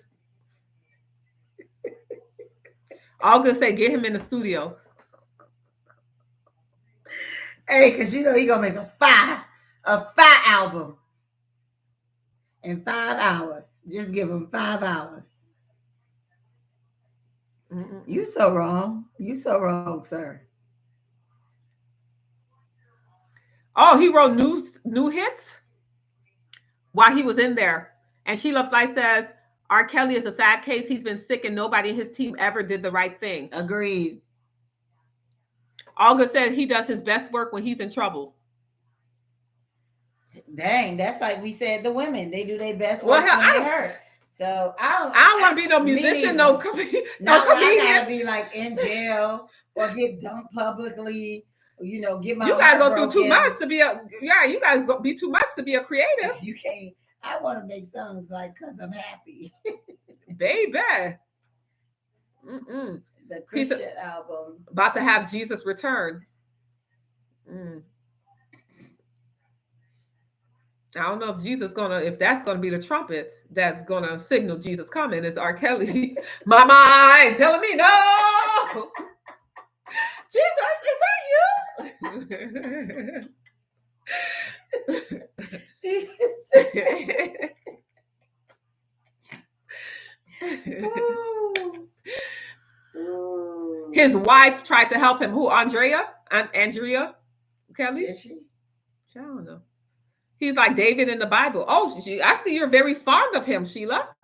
Speaker 2: All good. Say get him in the studio.
Speaker 1: Hey, because he gonna make a fire album in 5 hours. Just give him 5 hours. Mm-mm. You so wrong. You so wrong, sir.
Speaker 2: Oh, he wrote new hits while he was in there. And Sheila Fly says, R. Kelly is a sad case. He's been sick and nobody in his team ever did the right thing.
Speaker 1: Agreed.
Speaker 2: Olga said he does his best work when he's in trouble.
Speaker 1: Dang, that's like we said the women. They do their best work when they hurt. So I don't
Speaker 2: want to be no musician, no comedian.
Speaker 1: I gotta be like in jail or get dumped publicly. Get my.
Speaker 2: You gotta go through too much to be you gotta be too much to be a creative.
Speaker 1: You can't. I want to make songs like "Cause I'm Happy,"
Speaker 2: baby.
Speaker 1: The Christian album
Speaker 2: about to have Jesus return. I don't know if that's gonna be the trumpet that's gonna signal Jesus coming. Is R. Kelly? My mind telling me no. Jesus, is that you? His wife tried to help him. Who? Andrea Kelly?
Speaker 1: Is she?
Speaker 2: I don't know. He's like David in the Bible. Oh, I see you're very fond of him, Sheila.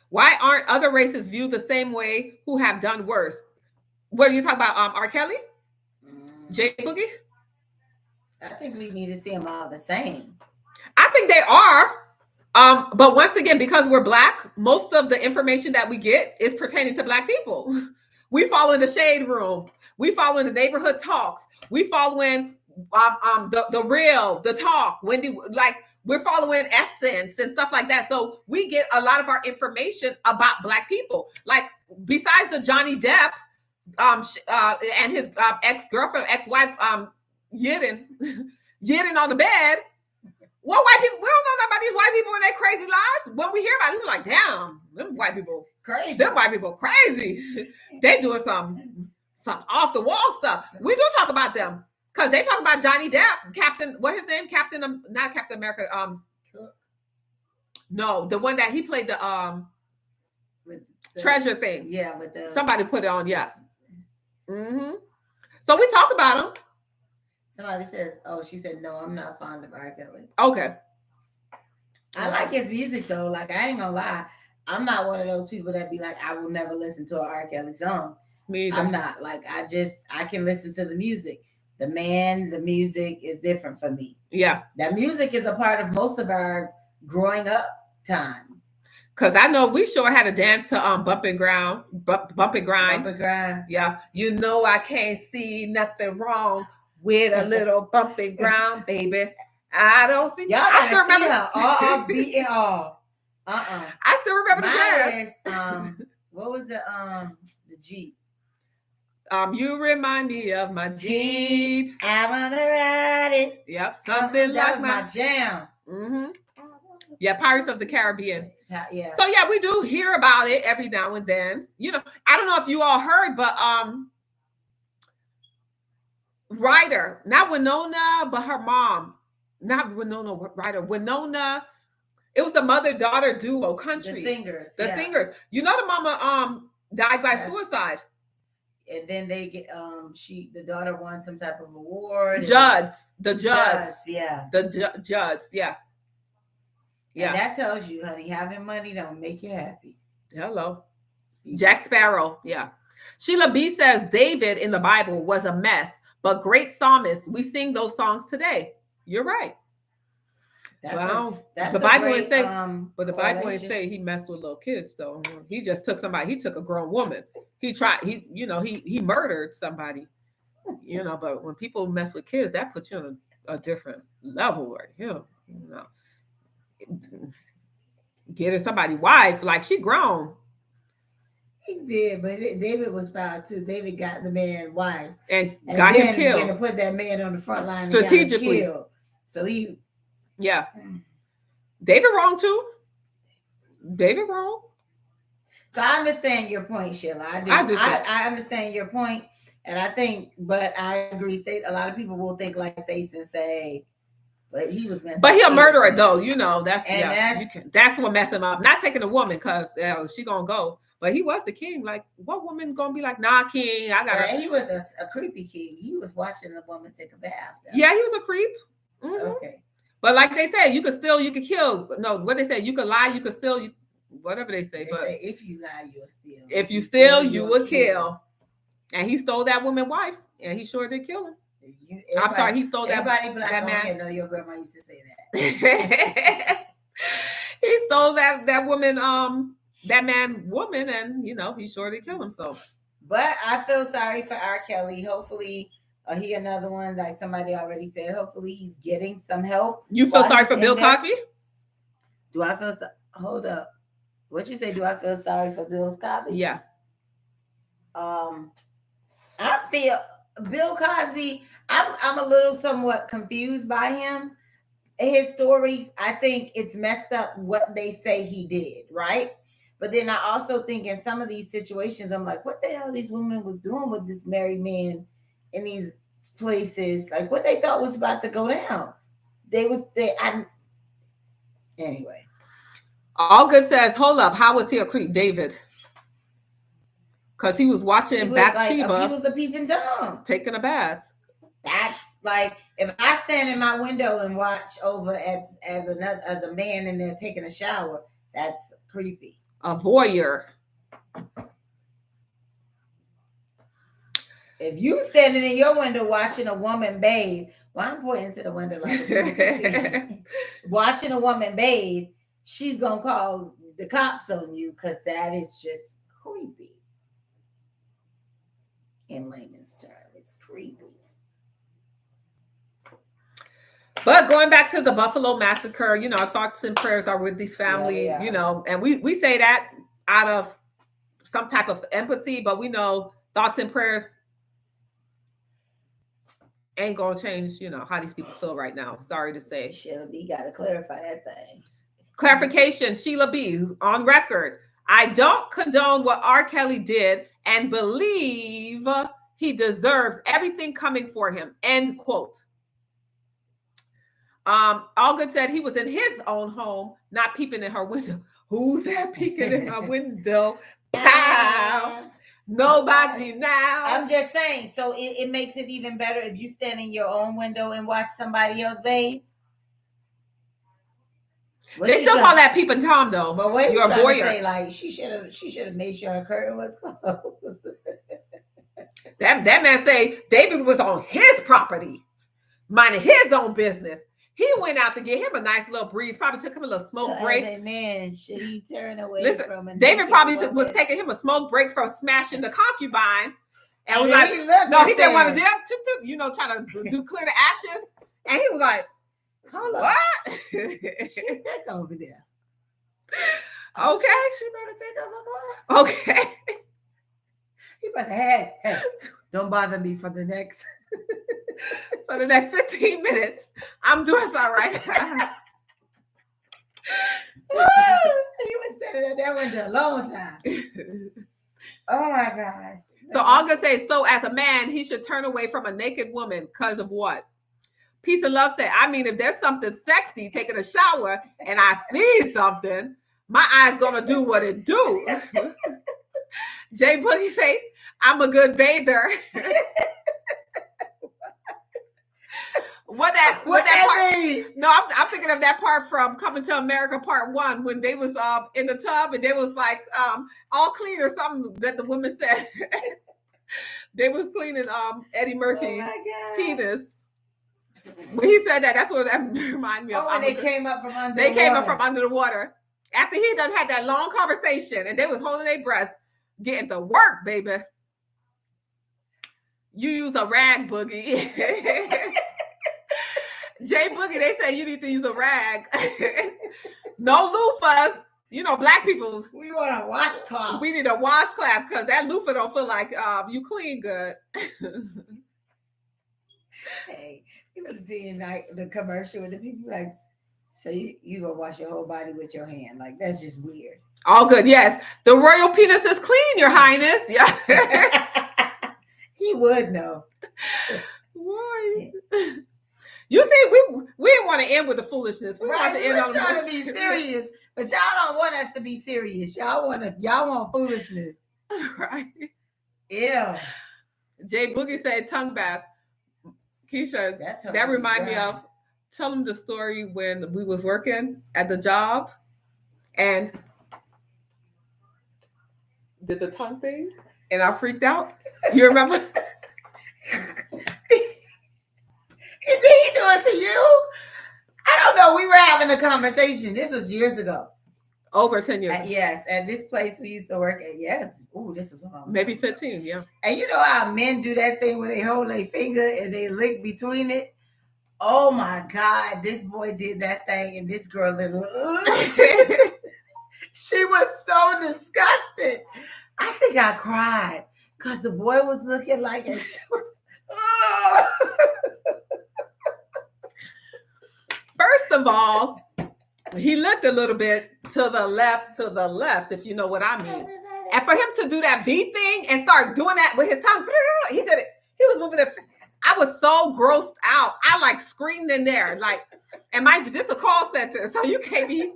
Speaker 2: Why aren't other races viewed the same way who have done worse? What are you talking about, R. Kelly? J Boogie?
Speaker 1: I think we need to see them all the same.
Speaker 2: I think they are. But once again, because we're Black, most of the information that we get is pertaining to Black people. We follow in the shade room. We follow in the neighborhood talks. We follow in the real, the talk. Wendy, like we're following Essence and stuff like that. So we get a lot of our information about Black people. Like besides the Johnny Depp and his ex-girlfriend, ex-wife, Yidden on the bed. What white people? We don't know about these white people and their crazy lives. When we hear about it, we're like, damn, them white people crazy. Them white people crazy. They doing some off the wall stuff. We do talk about them because they talk about Johnny Depp, Captain. What's his name? Captain, not Captain America. No, the one that he played the
Speaker 1: with
Speaker 2: treasure thing.
Speaker 1: Yeah, with the
Speaker 2: somebody put it on. Yeah. Mm-hmm. So we talk about him.
Speaker 1: Somebody says, "Oh, she said no. I'm not fond of R. Kelly."
Speaker 2: Okay.
Speaker 1: I like his music though. Like I ain't gonna lie, I'm not one of those people that be like, I will never listen to an R. Kelly song.
Speaker 2: Me either.
Speaker 1: I'm not. Like I can listen to the music. The music is different for me.
Speaker 2: Yeah.
Speaker 1: That music is a part of most of our growing up time.
Speaker 2: Cause I know we sure had a dance to Bump and Grind.
Speaker 1: Bump and grind.
Speaker 2: Yeah. You know I can't see nothing wrong with a little bump and grind, baby. I don't see.
Speaker 1: Y'all
Speaker 2: I still remember
Speaker 1: her all beating all.
Speaker 2: I still remember the dance.
Speaker 1: What was the Jeep?
Speaker 2: You remind me of my Jeep.
Speaker 1: I wanna ride it.
Speaker 2: Yep, something
Speaker 1: that
Speaker 2: like
Speaker 1: was my jam.
Speaker 2: Mm-hmm. Yeah, Pirates of the Caribbean.
Speaker 1: Yeah.
Speaker 2: So yeah, we do hear about it every now and then. You know, I don't know if you all heard, but Ryder, not Winona, but her mom, not Winona Ryder, Winona. It was the mother-daughter duo, country.
Speaker 1: The
Speaker 2: singers. You know, the mama died by suicide.
Speaker 1: And then they get the daughter won some type of award.
Speaker 2: Judds,
Speaker 1: yeah.
Speaker 2: The Judds, yeah. Yeah.
Speaker 1: And that tells you, honey, having money don't make you happy.
Speaker 2: Hello. Jack Sparrow, yeah. Sheila B says David in the Bible was a mess, but great psalmist. We sing those songs today. You're right.
Speaker 1: That's
Speaker 2: the Bible didn't say, but the Bible didn't say he messed with little kids though. He just took somebody. He took a grown woman. He murdered somebody. You know, but when people mess with kids, that puts you on a different level right here. You know, getting somebody's wife like she grown.
Speaker 1: He did, but David was foul too. David got the man wife
Speaker 2: and got him killed.
Speaker 1: And put that man on the front line
Speaker 2: strategically.
Speaker 1: So he,
Speaker 2: yeah, David wrong too. David wrong.
Speaker 1: So I understand your point, Sheila. I understand your point, and I think, but I agree. A lot of people will think like Stacey and say, but he was messing.
Speaker 2: But he a murderer though. You know that's what messed him up. Not taking a woman because she gonna go. But he was the king. Like, what woman gonna be like, nah, king? I got.
Speaker 1: He was a creepy king. He was watching a woman take a bath. Though.
Speaker 2: Yeah, he was a creep. Mm-hmm.
Speaker 1: Okay.
Speaker 2: But like they said, you could kill. No, what they say, you could lie, you could steal, whatever they say. But
Speaker 1: say, if you lie, you'll steal.
Speaker 2: If you steal, you will kill. And he stole that woman's wife, and he sure did kill him. I'm sorry, he stole that.
Speaker 1: Everybody black
Speaker 2: that man.
Speaker 1: Here know your grandma used to say that.
Speaker 2: He stole that woman, woman, and he sure did kill himself.
Speaker 1: But I feel sorry for R. Kelly. Hopefully, he another one like somebody already said. Hopefully, he's getting some help.
Speaker 2: You feel sorry for Bill Cosby?
Speaker 1: Do I feel? Hold up. What you say? Do I feel sorry for Bill Cosby?
Speaker 2: Yeah.
Speaker 1: I feel Bill Cosby. I'm a little somewhat confused by him. His story. I think it's messed up what they say he did. Right. But then I also think in some of these situations, I'm like, what the hell these women was doing with this married man in these places? Like what they thought was about to go down. Anyway.
Speaker 2: All Good says, hold up. How was he a creep, David? Because he was watching Bathsheba.
Speaker 1: He was a peeping Tom.
Speaker 2: Taking a bath.
Speaker 1: That's like, if I stand in my window and watch over as a man in there taking a shower, that's creepy.
Speaker 2: A voyeur.
Speaker 1: If you standing in your window watching a woman bathe, well, I'm pointing to the window like watching a woman bathe, she's gonna call the cops on you because that is just creepy. In layman's terms, it's creepy.
Speaker 2: But going back to the Buffalo massacre, you know, our thoughts and prayers are with these family, you know, and we say that out of some type of empathy, but we know thoughts and prayers ain't gonna change, you know, how these people feel right now. Sorry to say.
Speaker 1: Sheila B got to clarify that thing.
Speaker 2: Clarification, Sheila B on record. I don't condone what R. Kelly did and believe he deserves everything coming for him. End quote. Allgood said he was in his own home, not peeping in her window. Who's that peeking in her window? Pow! Nobody now.
Speaker 1: I'm just saying, so it makes it even better if you stand in your own window and watch somebody else bathe.
Speaker 2: They still call that peeping Tom though.
Speaker 1: But what
Speaker 2: you're a voyeur.
Speaker 1: Say, like she should have made sure her curtain was closed.
Speaker 2: that man say David was on his property, minding his own business. He went out to get him a nice little breeze. Probably took him a little smoke break.
Speaker 1: As a man, should he turn away from a
Speaker 2: David probably was taking him a smoke break from smashing the concubine. And was like,
Speaker 1: no,
Speaker 2: he didn't want to you know, trying to do clear the ashes. And he was like,
Speaker 1: hold on.
Speaker 2: What?
Speaker 1: She thick over there.
Speaker 2: Okay.
Speaker 1: She better take off her clothes.
Speaker 2: Okay.
Speaker 1: He better, hey, don't bother me for the next
Speaker 2: 15 minutes. I'm doing all right.
Speaker 1: He was standing at that window a long time. Oh my gosh.
Speaker 2: So August says, so as a man, he should turn away from a naked woman because of what? Peace and Love said, I mean, if there's something sexy, taking a shower, and I see something, my eye's gonna do what it do. Jay Boogie say, I'm a good bather. What that part mean? No, I'm thinking of that part from Coming to America Part 1 when they was in the tub and they was like all clean or something that the woman said. They was cleaning Eddie Murphy's penis. When he said that, that's what that reminded me of.
Speaker 1: When they came up from under
Speaker 2: they came up from under the water. After he done had that long conversation and they was holding their breath, getting to work, baby. You use a rag, Boogie. Jay Boogie, they say you need to use a rag. No loofahs. You know, black people.
Speaker 1: We want a washcloth.
Speaker 2: We need a washcloth because that loofah don't feel like you clean good.
Speaker 1: Hey, you was seeing like the commercial with the people like, so you gonna wash your whole body with your hand. Like, that's just weird.
Speaker 2: All good, yes. The royal penis is clean, Your Highness. Yeah.
Speaker 1: He would know.
Speaker 2: Why? You see, we didn't want to end with the foolishness. We want to end on
Speaker 1: trying to be serious, but y'all don't want us to be serious. Y'all want foolishness,
Speaker 2: right?
Speaker 1: Yeah.
Speaker 2: Jay Boogie said tongue bath. Keisha, that remind me of. Tell them the story when we was working at the job, and did the tongue thing, and I freaked out. You remember?
Speaker 1: Did he do it to you? I don't know. We were having a conversation. This was years ago.
Speaker 2: Over 10 years.
Speaker 1: Yes. At this place we used to work at. Yes. Ooh, this was a long time.
Speaker 2: Maybe 15, yeah.
Speaker 1: And you know how men do that thing where they hold their finger and they lick between it? Oh my God. This boy did that thing and this girl literally, she was so disgusted. I think I cried because the boy was looking like it. She was,
Speaker 2: First of all, he looked a little bit to the left, if you know what I mean. And for him to do that V thing and start doing that with his tongue, he did it. He was moving it. I was so grossed out. I like screamed in there. Like, and mind you, this is a call center, so you can't be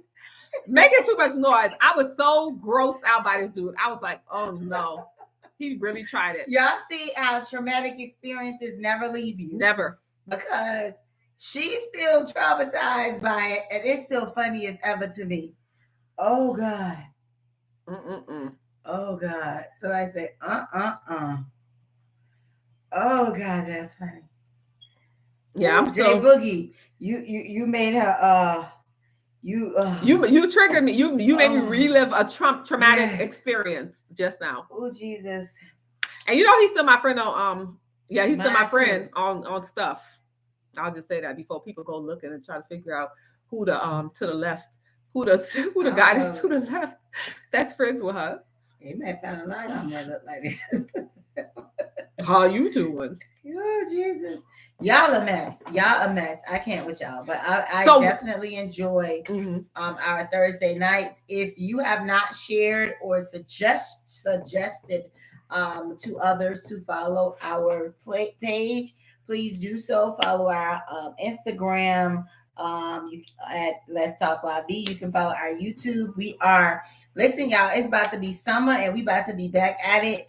Speaker 2: making too much noise. I was so grossed out by this dude. I was like, oh no. He really tried it.
Speaker 1: Y'all see how traumatic experiences never leave you?
Speaker 2: Never.
Speaker 1: Because she's still traumatized by it, and it's still funny as ever to me. Oh, God. Oh, God. So I say, Oh God, that's funny.
Speaker 2: Yeah, I'm
Speaker 1: Jay
Speaker 2: so
Speaker 1: Boogie. You made her
Speaker 2: you triggered me. You made me relive a traumatic
Speaker 1: yes.
Speaker 2: experience just now.
Speaker 1: Oh Jesus.
Speaker 2: And you know he's still my friend on he's still my
Speaker 1: Mine
Speaker 2: friend
Speaker 1: too.
Speaker 2: on stuff. I'll just say that before people go looking and try to figure out who the to the left, who the guy that's to the left that's friends with her.
Speaker 1: He may find a lot of them that look like this.
Speaker 2: How you doing?
Speaker 1: Oh Jesus. Y'all a mess. Y'all a mess. I can't with y'all, but I
Speaker 2: So-
Speaker 1: definitely enjoy our Thursday nights. If you have not shared or suggested to others to follow our page, please do so. Follow our Instagram at Let's Talk Live. You can follow our YouTube. We are listen, y'all. It's about to be summer, and we about to be back at it.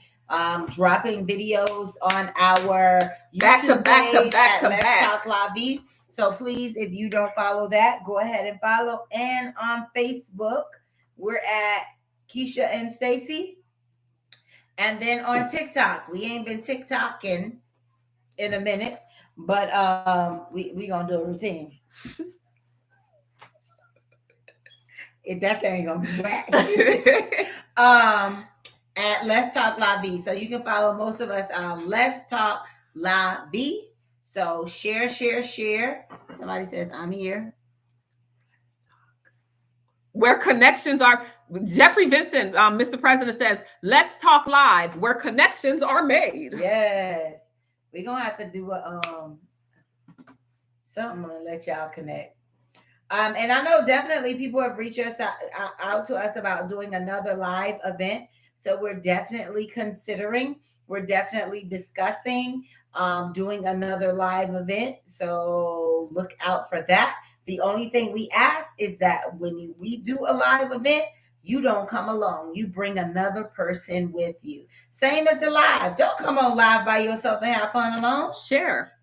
Speaker 1: Dropping videos on our YouTube page at Let's Talk La Vie. So please, if you don't follow that, go ahead and follow. And on Facebook, we're at Keisha and Stacy. And then on TikTok, we ain't been TikToking in a minute, but we gonna do a routine. If that thing gonna be back. At Let's Talk La Vie. So you can follow most of us on Let's Talk La Vie. So share. Somebody says, I'm here.
Speaker 2: Where connections are. Jeffrey Vincent, Mr. President says, let's talk live where connections are made.
Speaker 1: Yes. We're going to have to do something to let y'all connect. And I know definitely people have reached us out to us about doing another live event. So we're definitely considering, we're definitely discussing doing another live event. So look out for that. The only thing we ask is that when we do a live event, you don't come alone. You bring another person with you. Same as the live. Don't come on live by yourself and have fun alone.
Speaker 2: Share.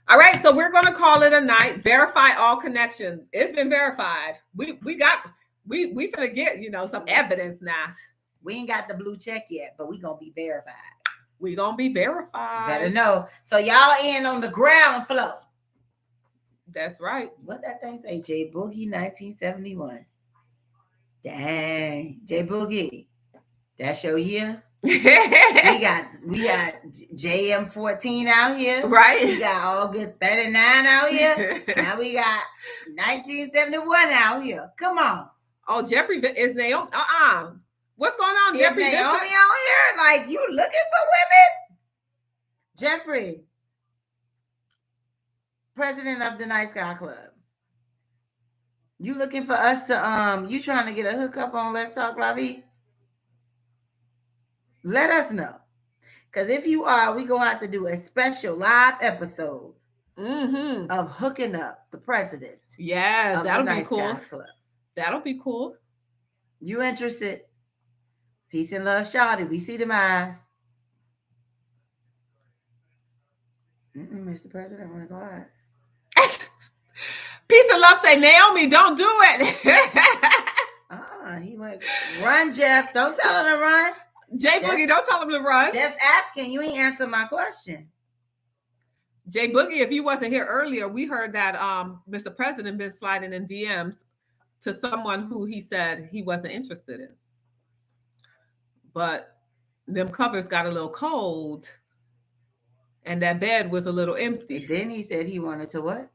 Speaker 2: All right, so we're going to call it a night. Verify all connections. It's been verified. We finna get, some evidence now.
Speaker 1: We ain't got the blue check yet, but we gonna be verified.
Speaker 2: We gonna be verified.
Speaker 1: Better know. So y'all in on the ground floor.
Speaker 2: That's right.
Speaker 1: What that thing say? J Boogie 1971. Dang, J Boogie. That's your year. we got JM 14 out here.
Speaker 2: Right.
Speaker 1: We got all good 39 out here. Now we got 1971 out here. Come on.
Speaker 2: Oh, Jeffrey is Naomi. What's going on,
Speaker 1: Is
Speaker 2: Jeffrey?
Speaker 1: Naomi out here? Like, you looking for women? Jeffrey, president of the Night Sky Club. You looking for us to you trying to get a hookup on Let's Talk La Vie? Let us know. Because if you are, we're going to have to do a special live episode of hooking up the president.
Speaker 2: Yes, that'll be cool.
Speaker 1: Club.
Speaker 2: That'll be cool.
Speaker 1: You interested? Peace and love, Shawty. We see them eyes. Mr. President, want to go out.
Speaker 2: Peace and love say, Naomi, don't do it.
Speaker 1: He went, run, Jeff. Don't tell him to run.
Speaker 2: Jay Boogie, don't tell him to run.
Speaker 1: Jeff asking, you ain't answer my question.
Speaker 2: Jay Boogie, if you wasn't here earlier, we heard that Mr. President been sliding in DMs to someone who he said he wasn't interested in. But them covers got a little cold and that bed was a little empty.
Speaker 1: And then he said he wanted to what?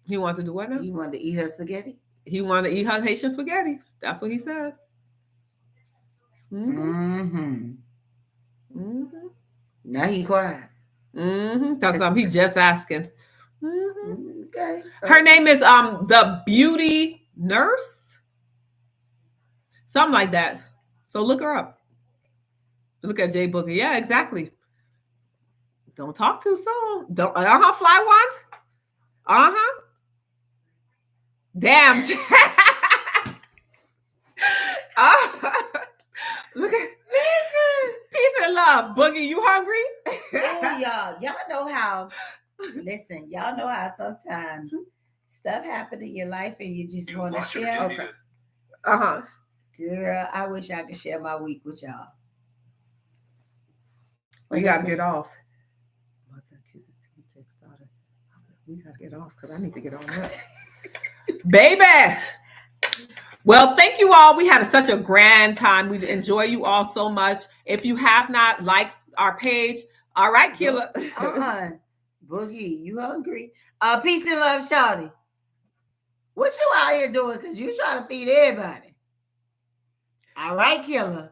Speaker 2: He wanted to do what now?
Speaker 1: He wanted to eat her spaghetti.
Speaker 2: He wanted to eat her Haitian spaghetti. That's what he said.
Speaker 1: Now he quiet.
Speaker 2: Talk something. He just asking.
Speaker 1: Okay.
Speaker 2: Her name is the Beauty Nurse, something like that. So look her up. Look at Jay Boogie. Yeah, exactly. Don't talk too soon. Don't fly one. Damn. Look at peace and love. Boogie, you hungry?
Speaker 1: Oh, y'all know how. Listen, y'all know how sometimes stuff happen in your life and you just want to share.
Speaker 2: Okay.
Speaker 1: Girl, I wish I could share my week with y'all.
Speaker 2: We got to get off. We got to get off because I need to get on that. Baby. Well, thank you all. We had such a grand time. We enjoy you all so much. If you have not liked our page, all right, Killer.
Speaker 1: Boogie, you hungry? Peace and love, Shawty. What you out here doing? Because you trying to feed everybody. All right, Killer.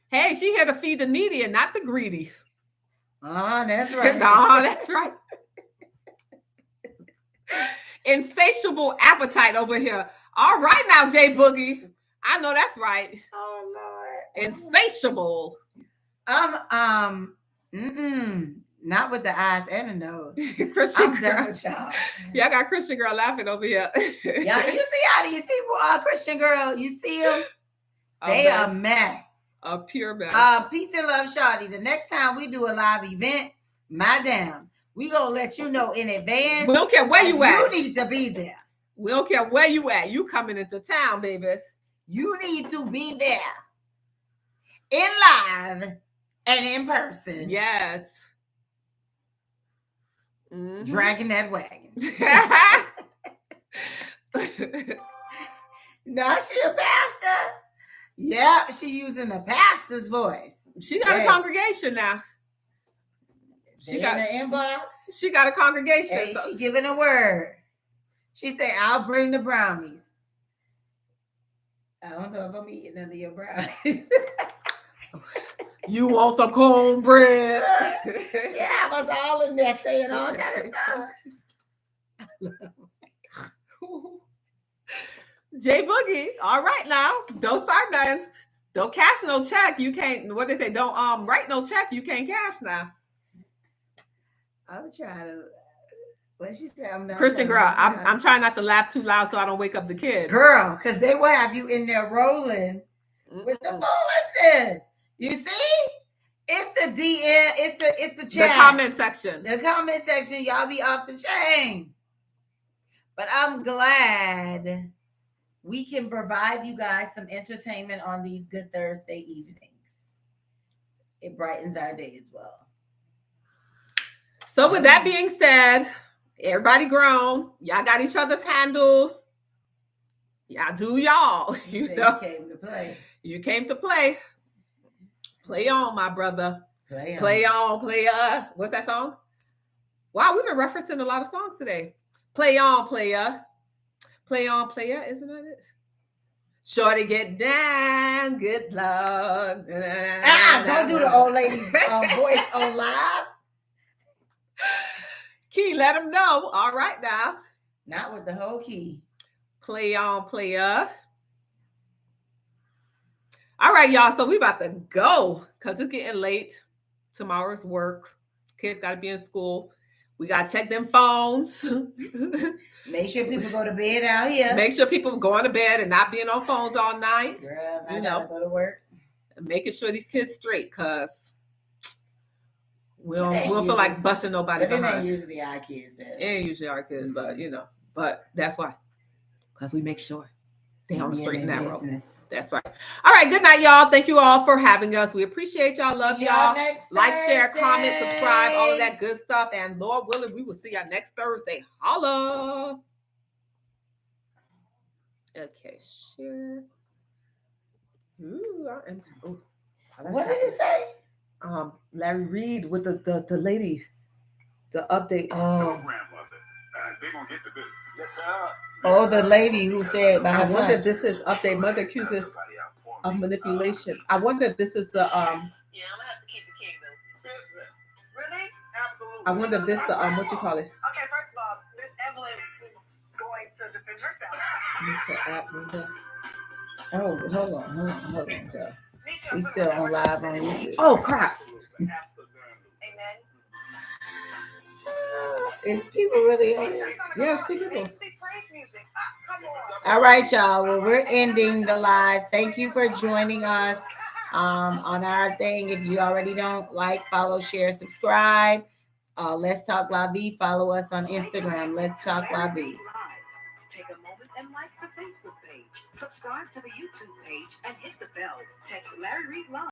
Speaker 2: Hey, she here to feed the needy and not the greedy.
Speaker 1: That's right.
Speaker 2: That's right. Insatiable appetite over here. All right now, Jay Boogie. I know that's right.
Speaker 1: Oh Lord.
Speaker 2: Insatiable.
Speaker 1: Not with the eyes and the nose.
Speaker 2: Christian
Speaker 1: I'm
Speaker 2: girl.
Speaker 1: done with y'all.
Speaker 2: Yeah, I got Christian girl laughing over here.
Speaker 1: Yeah, you see how these people are, Christian girl. You see them? They are a mess.
Speaker 2: A pure mess.
Speaker 1: Peace and love, Shawty. The next time we do a live event, madam, we gonna let you know in advance.
Speaker 2: We don't care where you at.
Speaker 1: You need to be there.
Speaker 2: We don't care where you at. You coming into town, baby.
Speaker 1: You need to be there. In live and in person.
Speaker 2: Yes. Mm-hmm.
Speaker 1: Dragging that wagon. No, she a pastor. Yeah, she using the pastor's voice.
Speaker 2: She got a congregation now.
Speaker 1: She got in the inbox.
Speaker 2: She got a congregation.
Speaker 1: Hey, she giving a word. She said, "I'll bring the brownies." I don't know if I'm eating none of your brownies.
Speaker 2: You want some cornbread?
Speaker 1: Yeah, I was all in there saying all kind of stuff.
Speaker 2: Jay Boogie, all right now. Don't start nothing. Don't cash no check. You can't, what they say, don't write no check. You can't cash now.
Speaker 1: I'm trying to, what she said, I'm not
Speaker 2: Christian girl, I'm trying not to laugh too loud so I don't wake up the kids.
Speaker 1: Girl, because they will have you in there rolling with the foolishness. You see? It's the DM, it's the chat.
Speaker 2: The comment section.
Speaker 1: The comment section, y'all be off the chain. But I'm glad we can provide you guys some entertainment on these good Thursday evenings. It brightens our day as well.
Speaker 2: So with that being said, everybody grown. Y'all got each other's handles. Y'all do y'all. You
Speaker 1: came to play.
Speaker 2: You came to play. Play on, my brother.
Speaker 1: Play on.
Speaker 2: Play on, player. What's that song? Wow, we've been referencing a lot of songs today. Play on, player. Play on, player. Isn't that it? Shorty get down, good luck.
Speaker 1: Don't do the old lady voice on live.
Speaker 2: Key, let them know. All right now.
Speaker 1: Not with the whole key.
Speaker 2: Play on, player. All right, y'all. So we about to go because it's getting late. Tomorrow's work. Kids got to be in school. We got to check them phones.
Speaker 1: Make sure people go to bed out here.
Speaker 2: Make sure people going to bed and not being on phones all night.
Speaker 1: Girl, I gotta go to work.
Speaker 2: And making sure these kids straight because we don't feel like busting nobody behind.
Speaker 1: But it ain't usually our kids.
Speaker 2: It ain't usually our kids, but that's why. Because we make sure they on the straight and narrow. That's right. All right. Good night, y'all. Thank you all for having us. We appreciate y'all. Love y'all. Like, share, comment, subscribe, all of that good stuff. And Lord willing, we will see y'all next Thursday. Holla. Okay, share. Ooh,
Speaker 1: what did it say?
Speaker 2: Larry Reid with the lady, the update.
Speaker 7: Oh, they gonna get the business. Yes, sir.
Speaker 1: Oh, the lady who said by her son.
Speaker 2: I wonder if this is update. Mother accuses of manipulation. I wonder if this is the
Speaker 5: Yeah, I'm gonna have to keep the kingdom.
Speaker 7: Business. Really? Absolutely.
Speaker 2: I wonder if this the what you call it.
Speaker 5: Okay, first of all, Miss Evelyn is going to defend herself.
Speaker 1: Oh, hold on, girl. We still on live on YouTube.
Speaker 2: Oh crap.
Speaker 5: Amen.
Speaker 1: Is people really on here?
Speaker 2: Yes, people.
Speaker 1: All right, y'all. Well, we're ending the live. Thank you for joining us on our thing. If you already don't like, follow, share, subscribe. Let's Talk La Vie. Follow us on Instagram. Let's Talk La Vie.
Speaker 8: Take a moment and like the Facebook page. Subscribe to the YouTube page and hit the bell. Text Larry Reid Live.